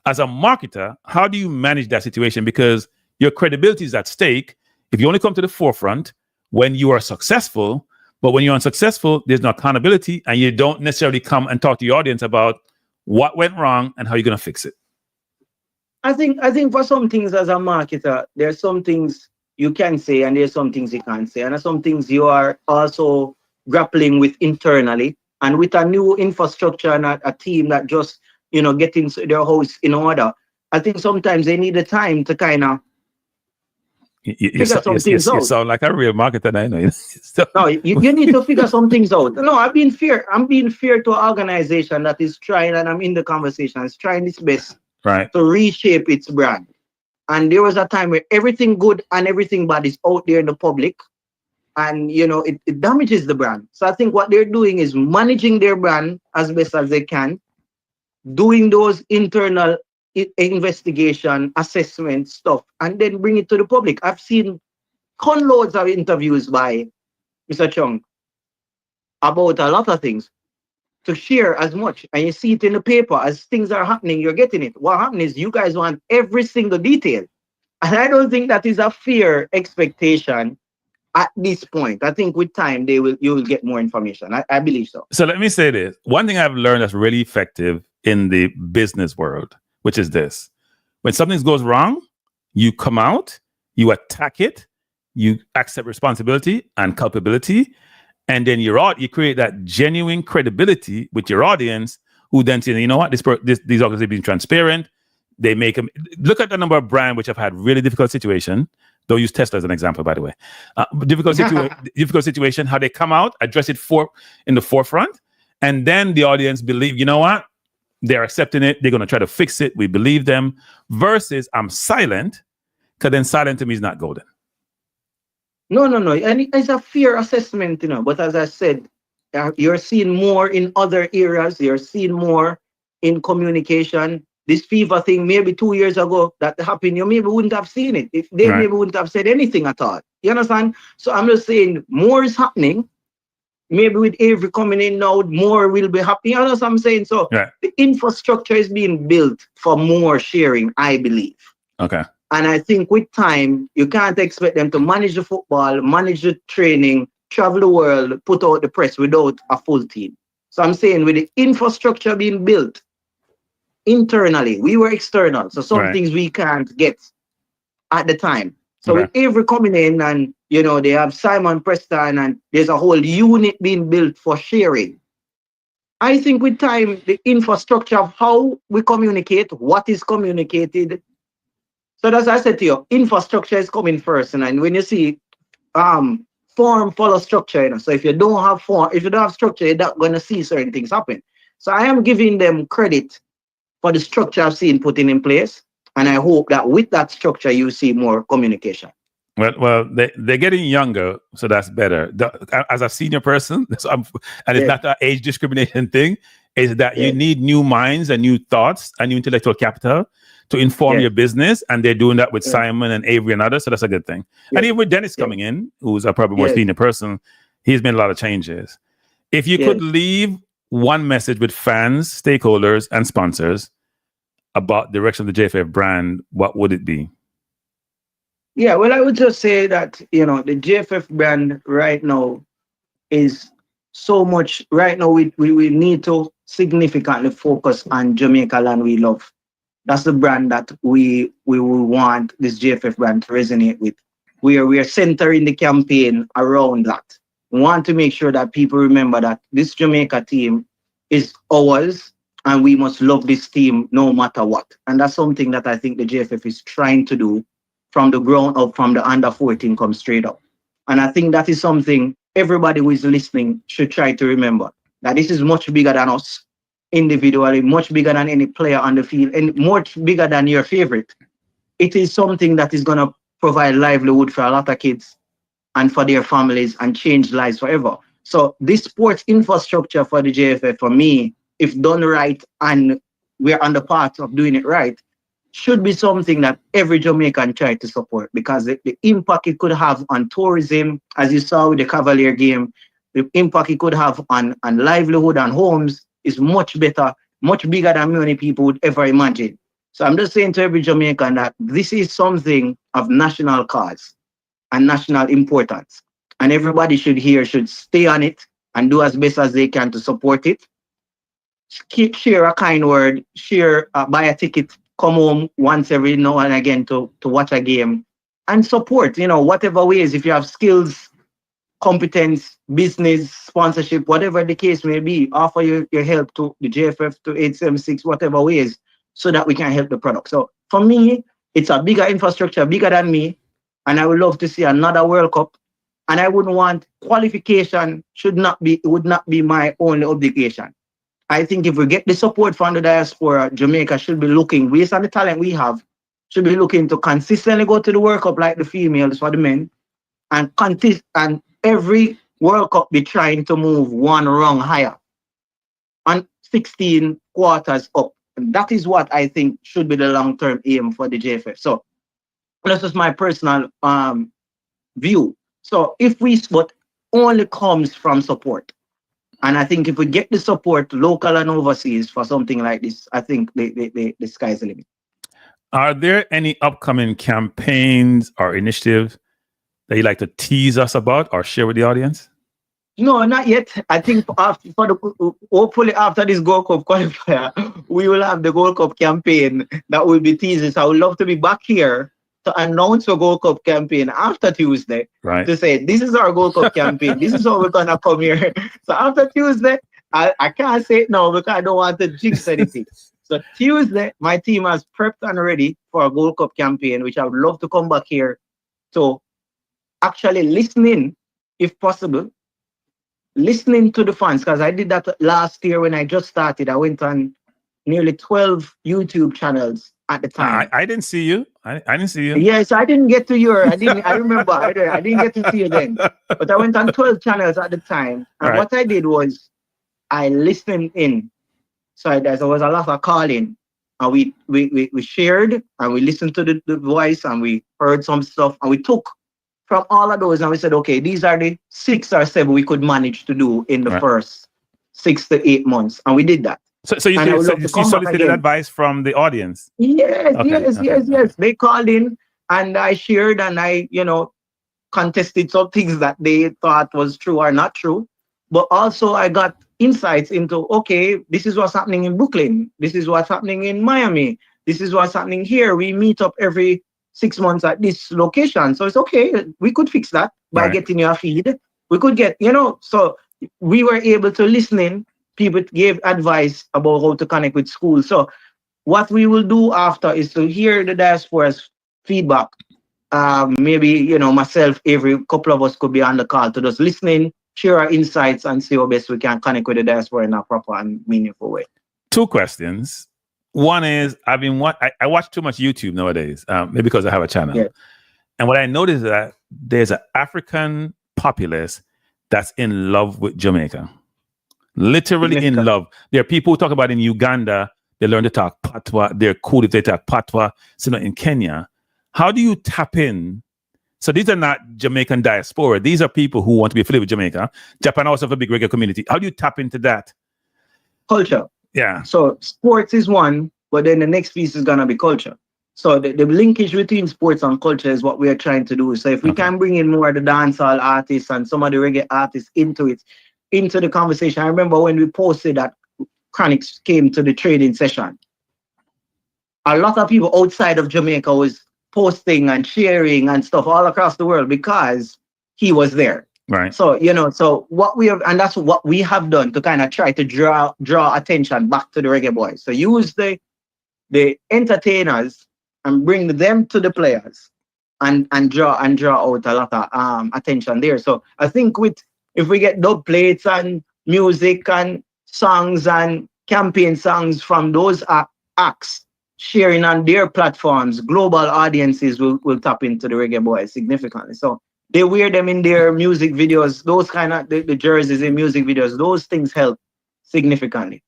As a marketer, how do you manage that situation? Because your credibility is at stake if you only come to the forefront when you are successful, but when you're unsuccessful, there's no accountability and you don't necessarily come and talk to your audience about what went wrong and how you're going to fix it. I think for some things as a marketer, there's some things you can say and there's some things you can't say. And there's some things you are also grappling with internally. And with a new infrastructure and a team that just, getting their house in order, I think sometimes they need the time to kind of you sound like a real marketer, I know. No, you need to figure some things out. No, I'm being fair to an organization that is trying, and I'm in the conversation, is trying its best to reshape its brand. And there was a time where everything good and everything bad is out there in the public, and it damages the brand. So I think what they're doing is managing their brand as best as they can, doing those internal investigation, assessment stuff, and then bring it to the public. I've seen loads of interviews by Mr. Chung about a lot of things to share as much, and you see it in the paper as things are happening, you're getting it. What happens is you guys want every single detail, and I don't think that is a fair expectation at this point. I think with time you will get more information. I believe so. So let me say this. One thing I've learned that's really effective in the business world, which is this: when something goes wrong, you come out, you attack it, you accept responsibility and culpability, and then you create that genuine credibility with your audience, who then say, you know what, these organizations have been transparent. They make them look at the number of brands which have had really difficult situation. Don't use Tesla as an example, by the way. Difficult situation, how they come out, address it in the forefront, and then the audience believe, you know what, they're accepting it. They're going to try to fix it. We believe them. Versus I'm silent, because then silent to me is not golden. No. And it's a fair assessment, But as I said, you're seeing more in other areas. You're seeing more in communication. This FIFA thing, maybe 2 years ago that happened, you maybe wouldn't have seen it. If they maybe wouldn't have said anything at all. You understand? So I'm just saying more is happening. Maybe with Avery coming in now, more will be happening. You know what I'm saying? So the infrastructure is being built for more sharing, I believe. Okay. And I think with time, you can't expect them to manage the football, manage the training, travel the world, put out the press without a full team. So I'm saying with the infrastructure being built internally, we were external. So some things we can't get at the time. So with Avery coming in and, they have Simon Preston and there's a whole unit being built for sharing. I think with time, the infrastructure of how we communicate, what is communicated. So that's what I said to you, infrastructure is coming first. And when you see form follow structure, so if you don't have form, if you don't have structure, you're not going to see certain things happen. So I am giving them credit for the structure I've seen putting in place. And I hope that with that structure, you see more communication. Well, they're getting younger, so that's better. As a senior person, it's not an age discrimination thing, is that you need new minds and new thoughts and new intellectual capital to inform your business. And they're doing that with Simon and Avery and others, so that's a good thing. And even with Dennis coming in, who's a probably more senior person, he's made a lot of changes. If you could leave one message with fans, stakeholders, and sponsors about the direction of the JFF brand, what would it be? Yeah, well, I would just say that, the JFF brand right now is so much. Right now, we need to significantly focus on Jamaica land we love. That's the brand that we will want this JFF brand to resonate with. We are centering the campaign around that. We want to make sure that people remember that this Jamaica team is ours, and we must love this team no matter what. And that's something that I think the JFF is trying to do from the ground up, from the under 14 come straight up. And I think that is something everybody who is listening should try to remember, that this is much bigger than us individually, much bigger than any player on the field, and much bigger than your favorite. It is something that is going to provide livelihood for a lot of kids and for their families and change lives forever. So this sports infrastructure for the JFF, for me, if done right, and we're on the path of doing it right, should be something that every Jamaican try to support, because the impact it could have on tourism, as you saw with the Cavalier game, the impact it could have on livelihood and homes is much better, much bigger than many people would ever imagine. So I'm just saying to every Jamaican that this is something of national cause and national importance. And everybody should stay on it and do as best as they can to support it. Share a kind word, buy a ticket come home once every now and again to watch a game and support, whatever ways, if you have skills, competence, business, sponsorship, whatever the case may be, offer your help to the JFF, to 876, whatever ways, so that we can help the product. So for me, it's a bigger infrastructure, bigger than me, and I would love to see another World Cup. And I wouldn't want qualification would not be my only obligation. I think if we get the support from the diaspora, Jamaica should be looking, based on the talent we have, should be looking to consistently go to the World Cup like the females for the men, and every World Cup be trying to move one rung higher and 16 quarters up. And that is what I think should be the long-term aim for the JFF. So that's just my personal view. So but only comes from support. And I think if we get the support, local and overseas, for something like this, I think the sky's the limit. Are there any upcoming campaigns or initiatives that you'd like to tease us about or share with the audience? No, not yet. I think hopefully after this Gold Cup qualifier, we will have the Gold Cup campaign that will be teasing. So I would love to be back here to announce a Gold Cup campaign after Tuesday, right? To say, this is our Gold Cup campaign. This is how we're going to come here. So after Tuesday, I can't say it now because I don't want to jinx anything. So Tuesday, my team has prepped and ready for a Gold Cup campaign, which I would love to come back here to actually listening, if possible, listening to the fans, because I did that last year when I just started. I went on nearly 12 YouTube channels at the time. I didn't see you. I didn't see you. Yes, I didn't get to your. I remember. I didn't get to see you then. But I went on 12 channels at the time, and right. What I did was I listened in. So there was a lot of calling, and we shared and we listened to the voice, and we heard some stuff, and we took from all of those, and we said, okay, these are the 6 or 7 we could manage to do in the right. first 6 to 8 months, and we did that. So you solicited advice from the audience? Yes, okay. yes. They called in, and I shared, and I, contested some things that they thought was true or not true. But also I got insights into, okay, this is what's happening in Brooklyn. This is what's happening in Miami. This is what's happening here. We meet up every 6 months at this location. So it's okay. We could fix that by getting your feed. We could get, so we were able to listen in. People gave advice about how to connect with schools. So what we will do after is to hear the diaspora's feedback. Maybe, myself, Avery, a couple of us could be on the call to just listening, share our insights, and see how best we can connect with the diaspora in a proper and meaningful way. 2 questions. One is, I watch too much YouTube nowadays, maybe because I have a channel. Yeah. And what I noticed is that there's an African populace that's in love with Jamaica. Literally in love. There are people who talk about in Uganda, they learn to talk Patois. They're cool if they talk Patois. So in Kenya, how do you tap in? So these are not Jamaican diaspora. These are people who want to be affiliated with Jamaica. Japan also have a big reggae community. How do you tap into that? Culture. Yeah. So sports is one, but then the next piece is going to be culture. So the linkage between sports and culture is what we are trying to do. So if we can bring in more of the dancehall artists and some of the reggae artists into the conversation. I remember when we posted that Chronix came to the trading session, a lot of people outside of Jamaica was posting and sharing and stuff all across the world because he was there. Right. So, so what we have, and that's what we have done to kind of try to draw attention back to the Reggae Boyz. So use the entertainers and bring them to the players and draw out a lot of attention there. So I think if we get dub plates and music and songs and campaign songs from those acts sharing on their platforms, global audiences will tap into the Reggae Boyz significantly. So they wear them in their music videos, those kind of the jerseys in music videos, those things help significantly.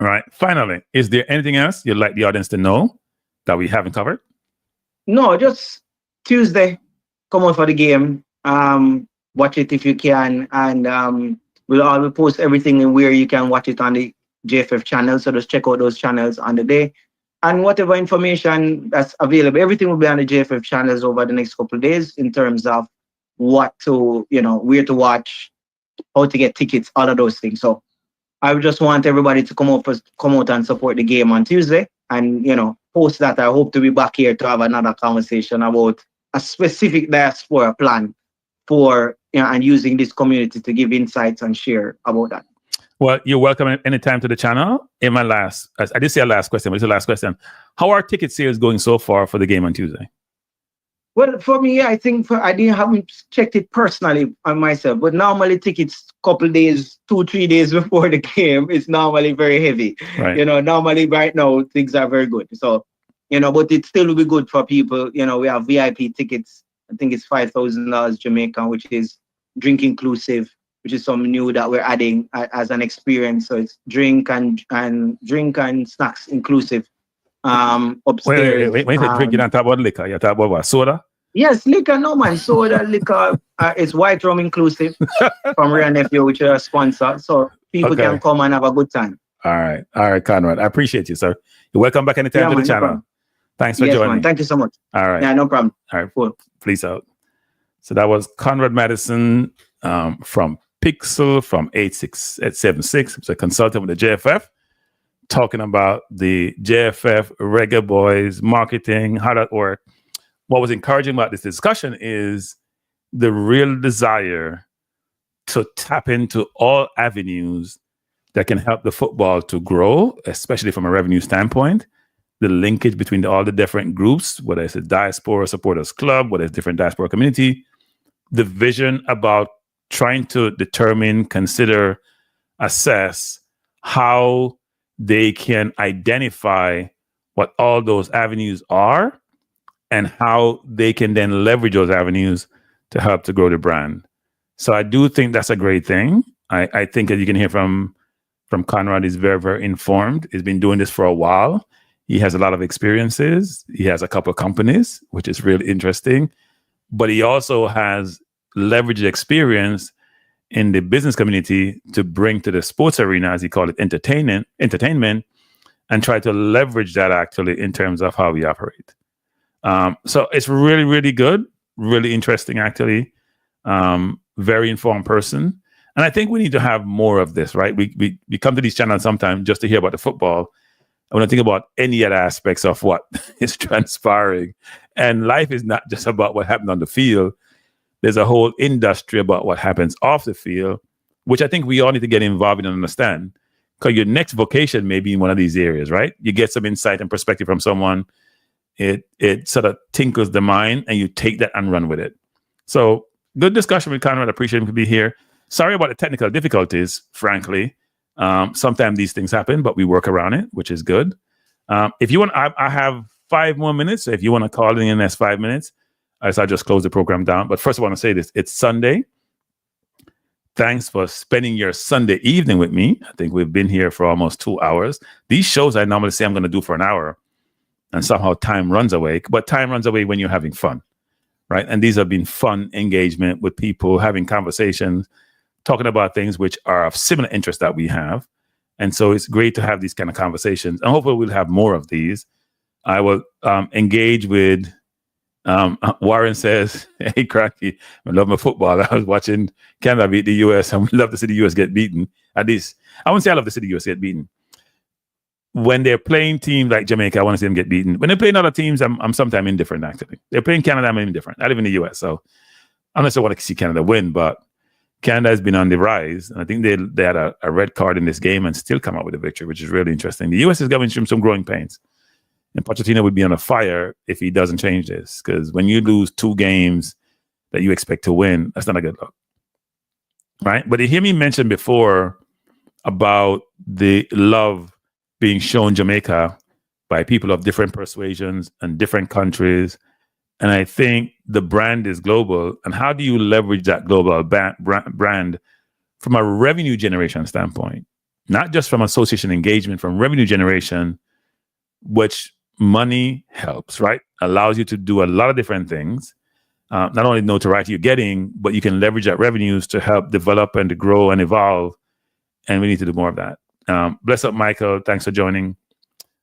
All right. Finally, is there anything else you'd like the audience to know that we haven't covered? No, just Tuesday, come out for the game. Watch it if you can, and we'll post everything in where you can watch it on the JFF channel. So just check out those channels on the day, and whatever information that's available, everything will be on the JFF channels over the next couple of days in terms of what to, where to watch, how to get tickets, all of those things. So I would just want everybody to come out and support the game on Tuesday, and post that, I hope to be back here to have another conversation about a specific diaspora plan for, and using this community to give insights and share about that. Well, you're welcome anytime to the channel. In my last, I did say a last question, but it's the last question. How are ticket sales going so far for the game on Tuesday? Well, for me, I think I haven't checked it personally on myself, but normally tickets couple days, 2-3 days before the game is normally very heavy. Right. Normally right now things are very good. So, but it still will be good for people. We have VIP tickets. I think it's $5,000 Jamaican, which is drink inclusive, which is something new that we're adding as an experience. So it's drink and snacks inclusive. Upstairs. Wait, drink, you don't talk about liquor. You talk about what? Soda? Yes, liquor, no man. Soda, liquor. It's white rum inclusive from Real Nephew, which is a sponsor. So people can come and have a good time. All right, Conrad. I appreciate you, sir. You're welcome back anytime to the channel. No, thanks for joining. Man. Thank you so much. All right. Yeah, no problem. All right. Cool. Please out. So that was Conrad Madison from Pixel from 8676. He's a consultant with the JFF, talking about the JFF Reggae Boyz marketing, how that works. What was encouraging about this discussion is the real desire to tap into all avenues that can help the football to grow, especially from a revenue standpoint. The linkage between all the different groups, whether it's a diaspora supporters club, whether it's different diaspora community, the vision about trying to determine, consider, assess how they can identify what all those avenues are and how they can then leverage those avenues to help to grow the brand. So I do think that's a great thing. I think, as you can hear from Conrad, he's very, very informed. He's been doing this for a while. He has a lot of experiences. He has a couple of companies, which is really interesting. But he also has leveraged experience in the business community to bring to the sports arena, as he called it, entertainment, and try to leverage that actually in terms of how we operate. So it's really, really good, really interesting, actually. Very informed person. And I think we need to have more of this, right? We come to these channels sometimes just to hear about the football. I want to think about any other aspects of what is transpiring. And life is not just about what happened on the field. There's a whole industry about what happens off the field, which I think we all need to get involved in and understand. Because your next vocation may be in one of these areas, right? You get some insight and perspective from someone. It sort of tinkles the mind, and you take that and run with it. So good discussion with Conrad. I appreciate him to be here. Sorry about the technical difficulties, frankly. Sometimes these things happen, but we work around it, which is good. If you want, I have 5 more minutes. So if you want to call in the next 5 minutes, I'll just close the program down. But first, I want to say this. It's Sunday. Thanks for spending your Sunday evening with me. I think we've been here for almost 2 hours. These shows I normally say I'm going to do for an hour, and somehow time runs away. But time runs away when you're having fun, right? And these have been fun engagement with people, having conversations, talking about things which are of similar interest that we have. And so it's great to have these kind of conversations. And hopefully we'll have more of these. I will engage with Warren says, hey, Cracky, I love my football. I was watching Canada beat the US. I would love to see the US get beaten. At least, I wouldn't say I love to see the US get beaten. When they're playing teams like Jamaica, I want to see them get beaten. When they're playing other teams, I'm sometimes indifferent, actually. They're playing Canada, I'm indifferent. I live in the US, so unless I want to see Canada win, but Canada has been on the rise. And I think they had a red card in this game and still come out with a victory, which is really interesting. The US is going through some growing pains. And Pochettino would be on a fire if he doesn't change this. Because when you lose 2 games that you expect to win, that's not a good look. Right? But you hear me mention before about the love being shown Jamaica by people of different persuasions and different countries. And I think the brand is global. And how do you leverage that global brand from a revenue generation standpoint? Not just from association engagement, from revenue generation, which money helps, right? Allows you to do a lot of different things. Not only notoriety you're getting, but you can leverage that revenues to help develop and to grow and evolve. And we need to do more of that. Bless up, Michael. Thanks for joining.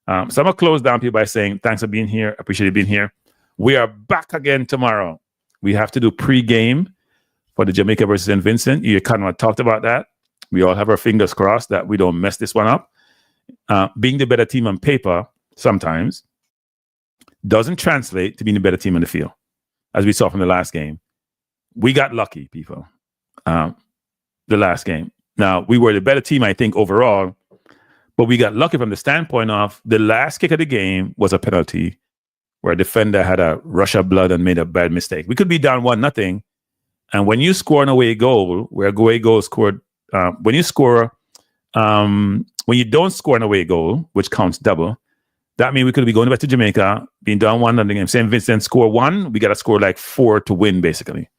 So I'm going to close down people by saying thanks for being here. Appreciate you being here. We are back again tomorrow. We have to do pre-game for the Jamaica versus St. Vincent. You kind of talked about that. We all have our fingers crossed that we don't mess this one up. Being the better team on paper sometimes doesn't translate to being a better team on the field, as we saw from the last game. We got lucky, people. The last game. Now, we were the better team, I think, overall, but we got lucky from the standpoint of the last kick of the game was a penalty where a defender had a rush of blood and made a bad mistake. We could be down 1-0, and when you score an away goal, where away goal scored, when you don't score an away goal, which counts double, that means we could be going back to Jamaica, being down 1-0 game. St. Vincent score 1, we got to score like 4 to win, basically.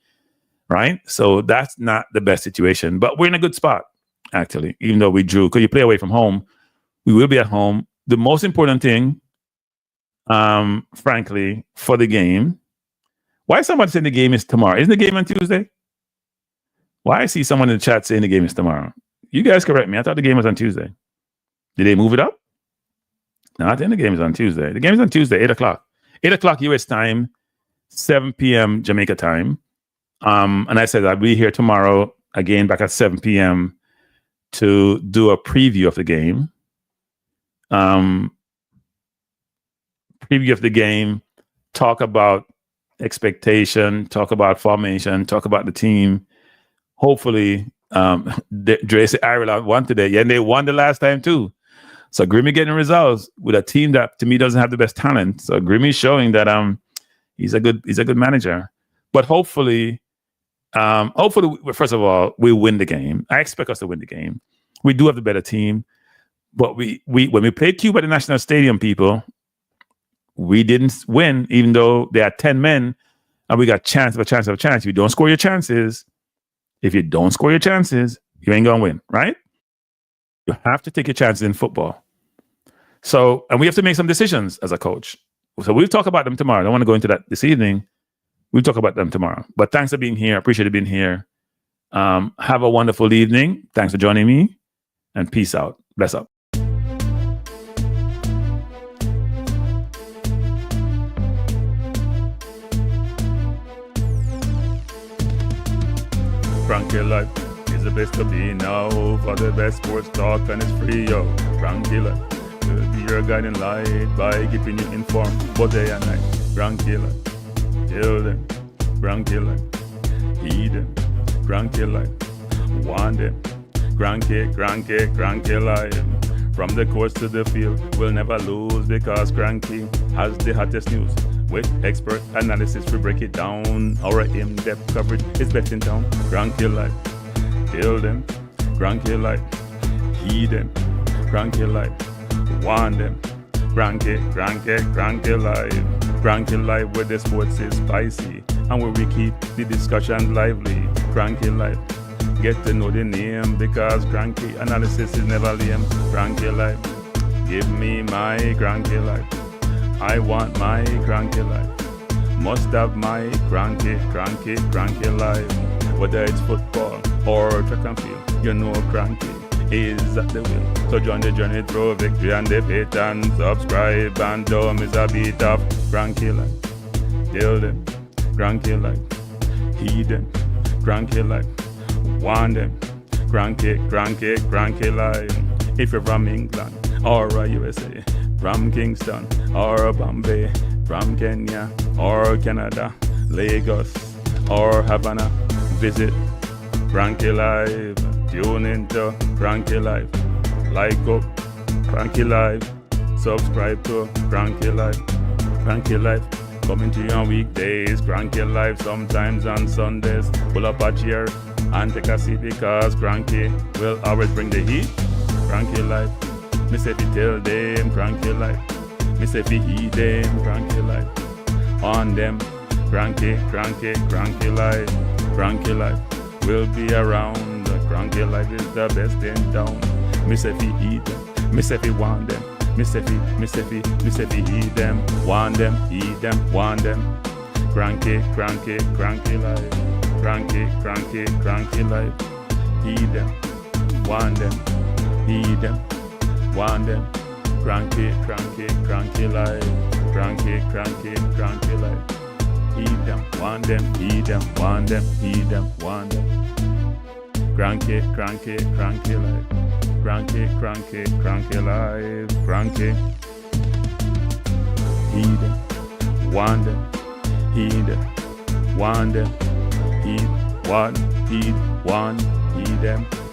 Right? So that's not the best situation, but we're in a good spot, actually, even though we drew. Because you play away from home, we will be at home. The most important thing, frankly, for the game, why is somebody saying the game is tomorrow? Isn't the game on Tuesday? Why I see someone in the chat saying the game is tomorrow? You guys correct me. I thought the game was on Tuesday. Did they move it up? No, I think the game is on Tuesday. The game is on Tuesday, 8 o'clock. 8 o'clock U.S. time, 7 p.m. Jamaica time. And I said I'll be here tomorrow, again, back at 7 p.m. to do a preview of the game. Preview of the game, talk about expectation, talk about formation, talk about the team. Hopefully, Dre said Ireland won today. Yeah, and they won the last time too. So Grimmy getting results with a team that to me doesn't have the best talent. So Grimmy's showing that he's a good manager. But hopefully, first of all, we win the game. I expect us to win the game. We do have the better team. But we when we played Cuba at the National Stadium, people, we didn't win, even though they had 10 men and we got chance of a chance. If you don't score your chances, you ain't gonna win, right? You have to take your chances in football. So, and we have to make some decisions as a coach. So we'll talk about them tomorrow. I don't want to go into that this evening. We'll talk about them tomorrow. But thanks for being here. I appreciate you being here. Have a wonderful evening. Thanks for joining me. And peace out. Bless up. Frankie life is the best to be now. For the best sports talk and it's free, yo. Frankie life will be your guiding light by keeping you informed both day and night. Frankie life. Tell them, cranky life, heed them, cranky life, want them, cranky life. From the courts to the field, we'll never lose because cranky has the hottest news. With expert analysis, we break it down. Our in-depth coverage is best in town. Cranky life, tell them, cranky life, heed them, cranky life, want them, cranky life. Cranky life where the sports is spicy and where we keep the discussion lively. Cranky life, get to know the name because cranky analysis is never lame. Cranky life, give me my cranky life. I want my cranky life. Must have my cranky life. Whether it's football or track and field, you know cranky is at the wheel. So join the journey through victory and defeat and subscribe and dumb is a beat of cranky life. Tell them, cranky life. Heed them, cranky life. Want them, cranky life. If you're from England or USA, from Kingston or Bombay, from Kenya or Canada, Lagos or Havana, visit Cranky Live. Tune into Cranky Life. Like up Cranky Life. Subscribe to Cranky Life. Cranky Life coming to you on weekdays. Cranky Life sometimes on Sundays. Pull up a chair and take a seat because Cranky will always bring the heat. Cranky Life. Me say fi tell them Cranky Life. Me say fi heed them Cranky Life. On them Cranky Life. Cranky Life will be around. Cranky life is the best in town. Me say fi eat them, me say fi want them, me say fi eat them, want them, eat them, want them. Cranky life, cranky life. Eat them, want them, eat them, want them. Cranky life, cranky life. Eat them, want them, eat them, want them, eat them, want them. Cranky life. Cranky life. Cranky. Heed them. one them, heed, one them, heed, one, heed, one, heed them.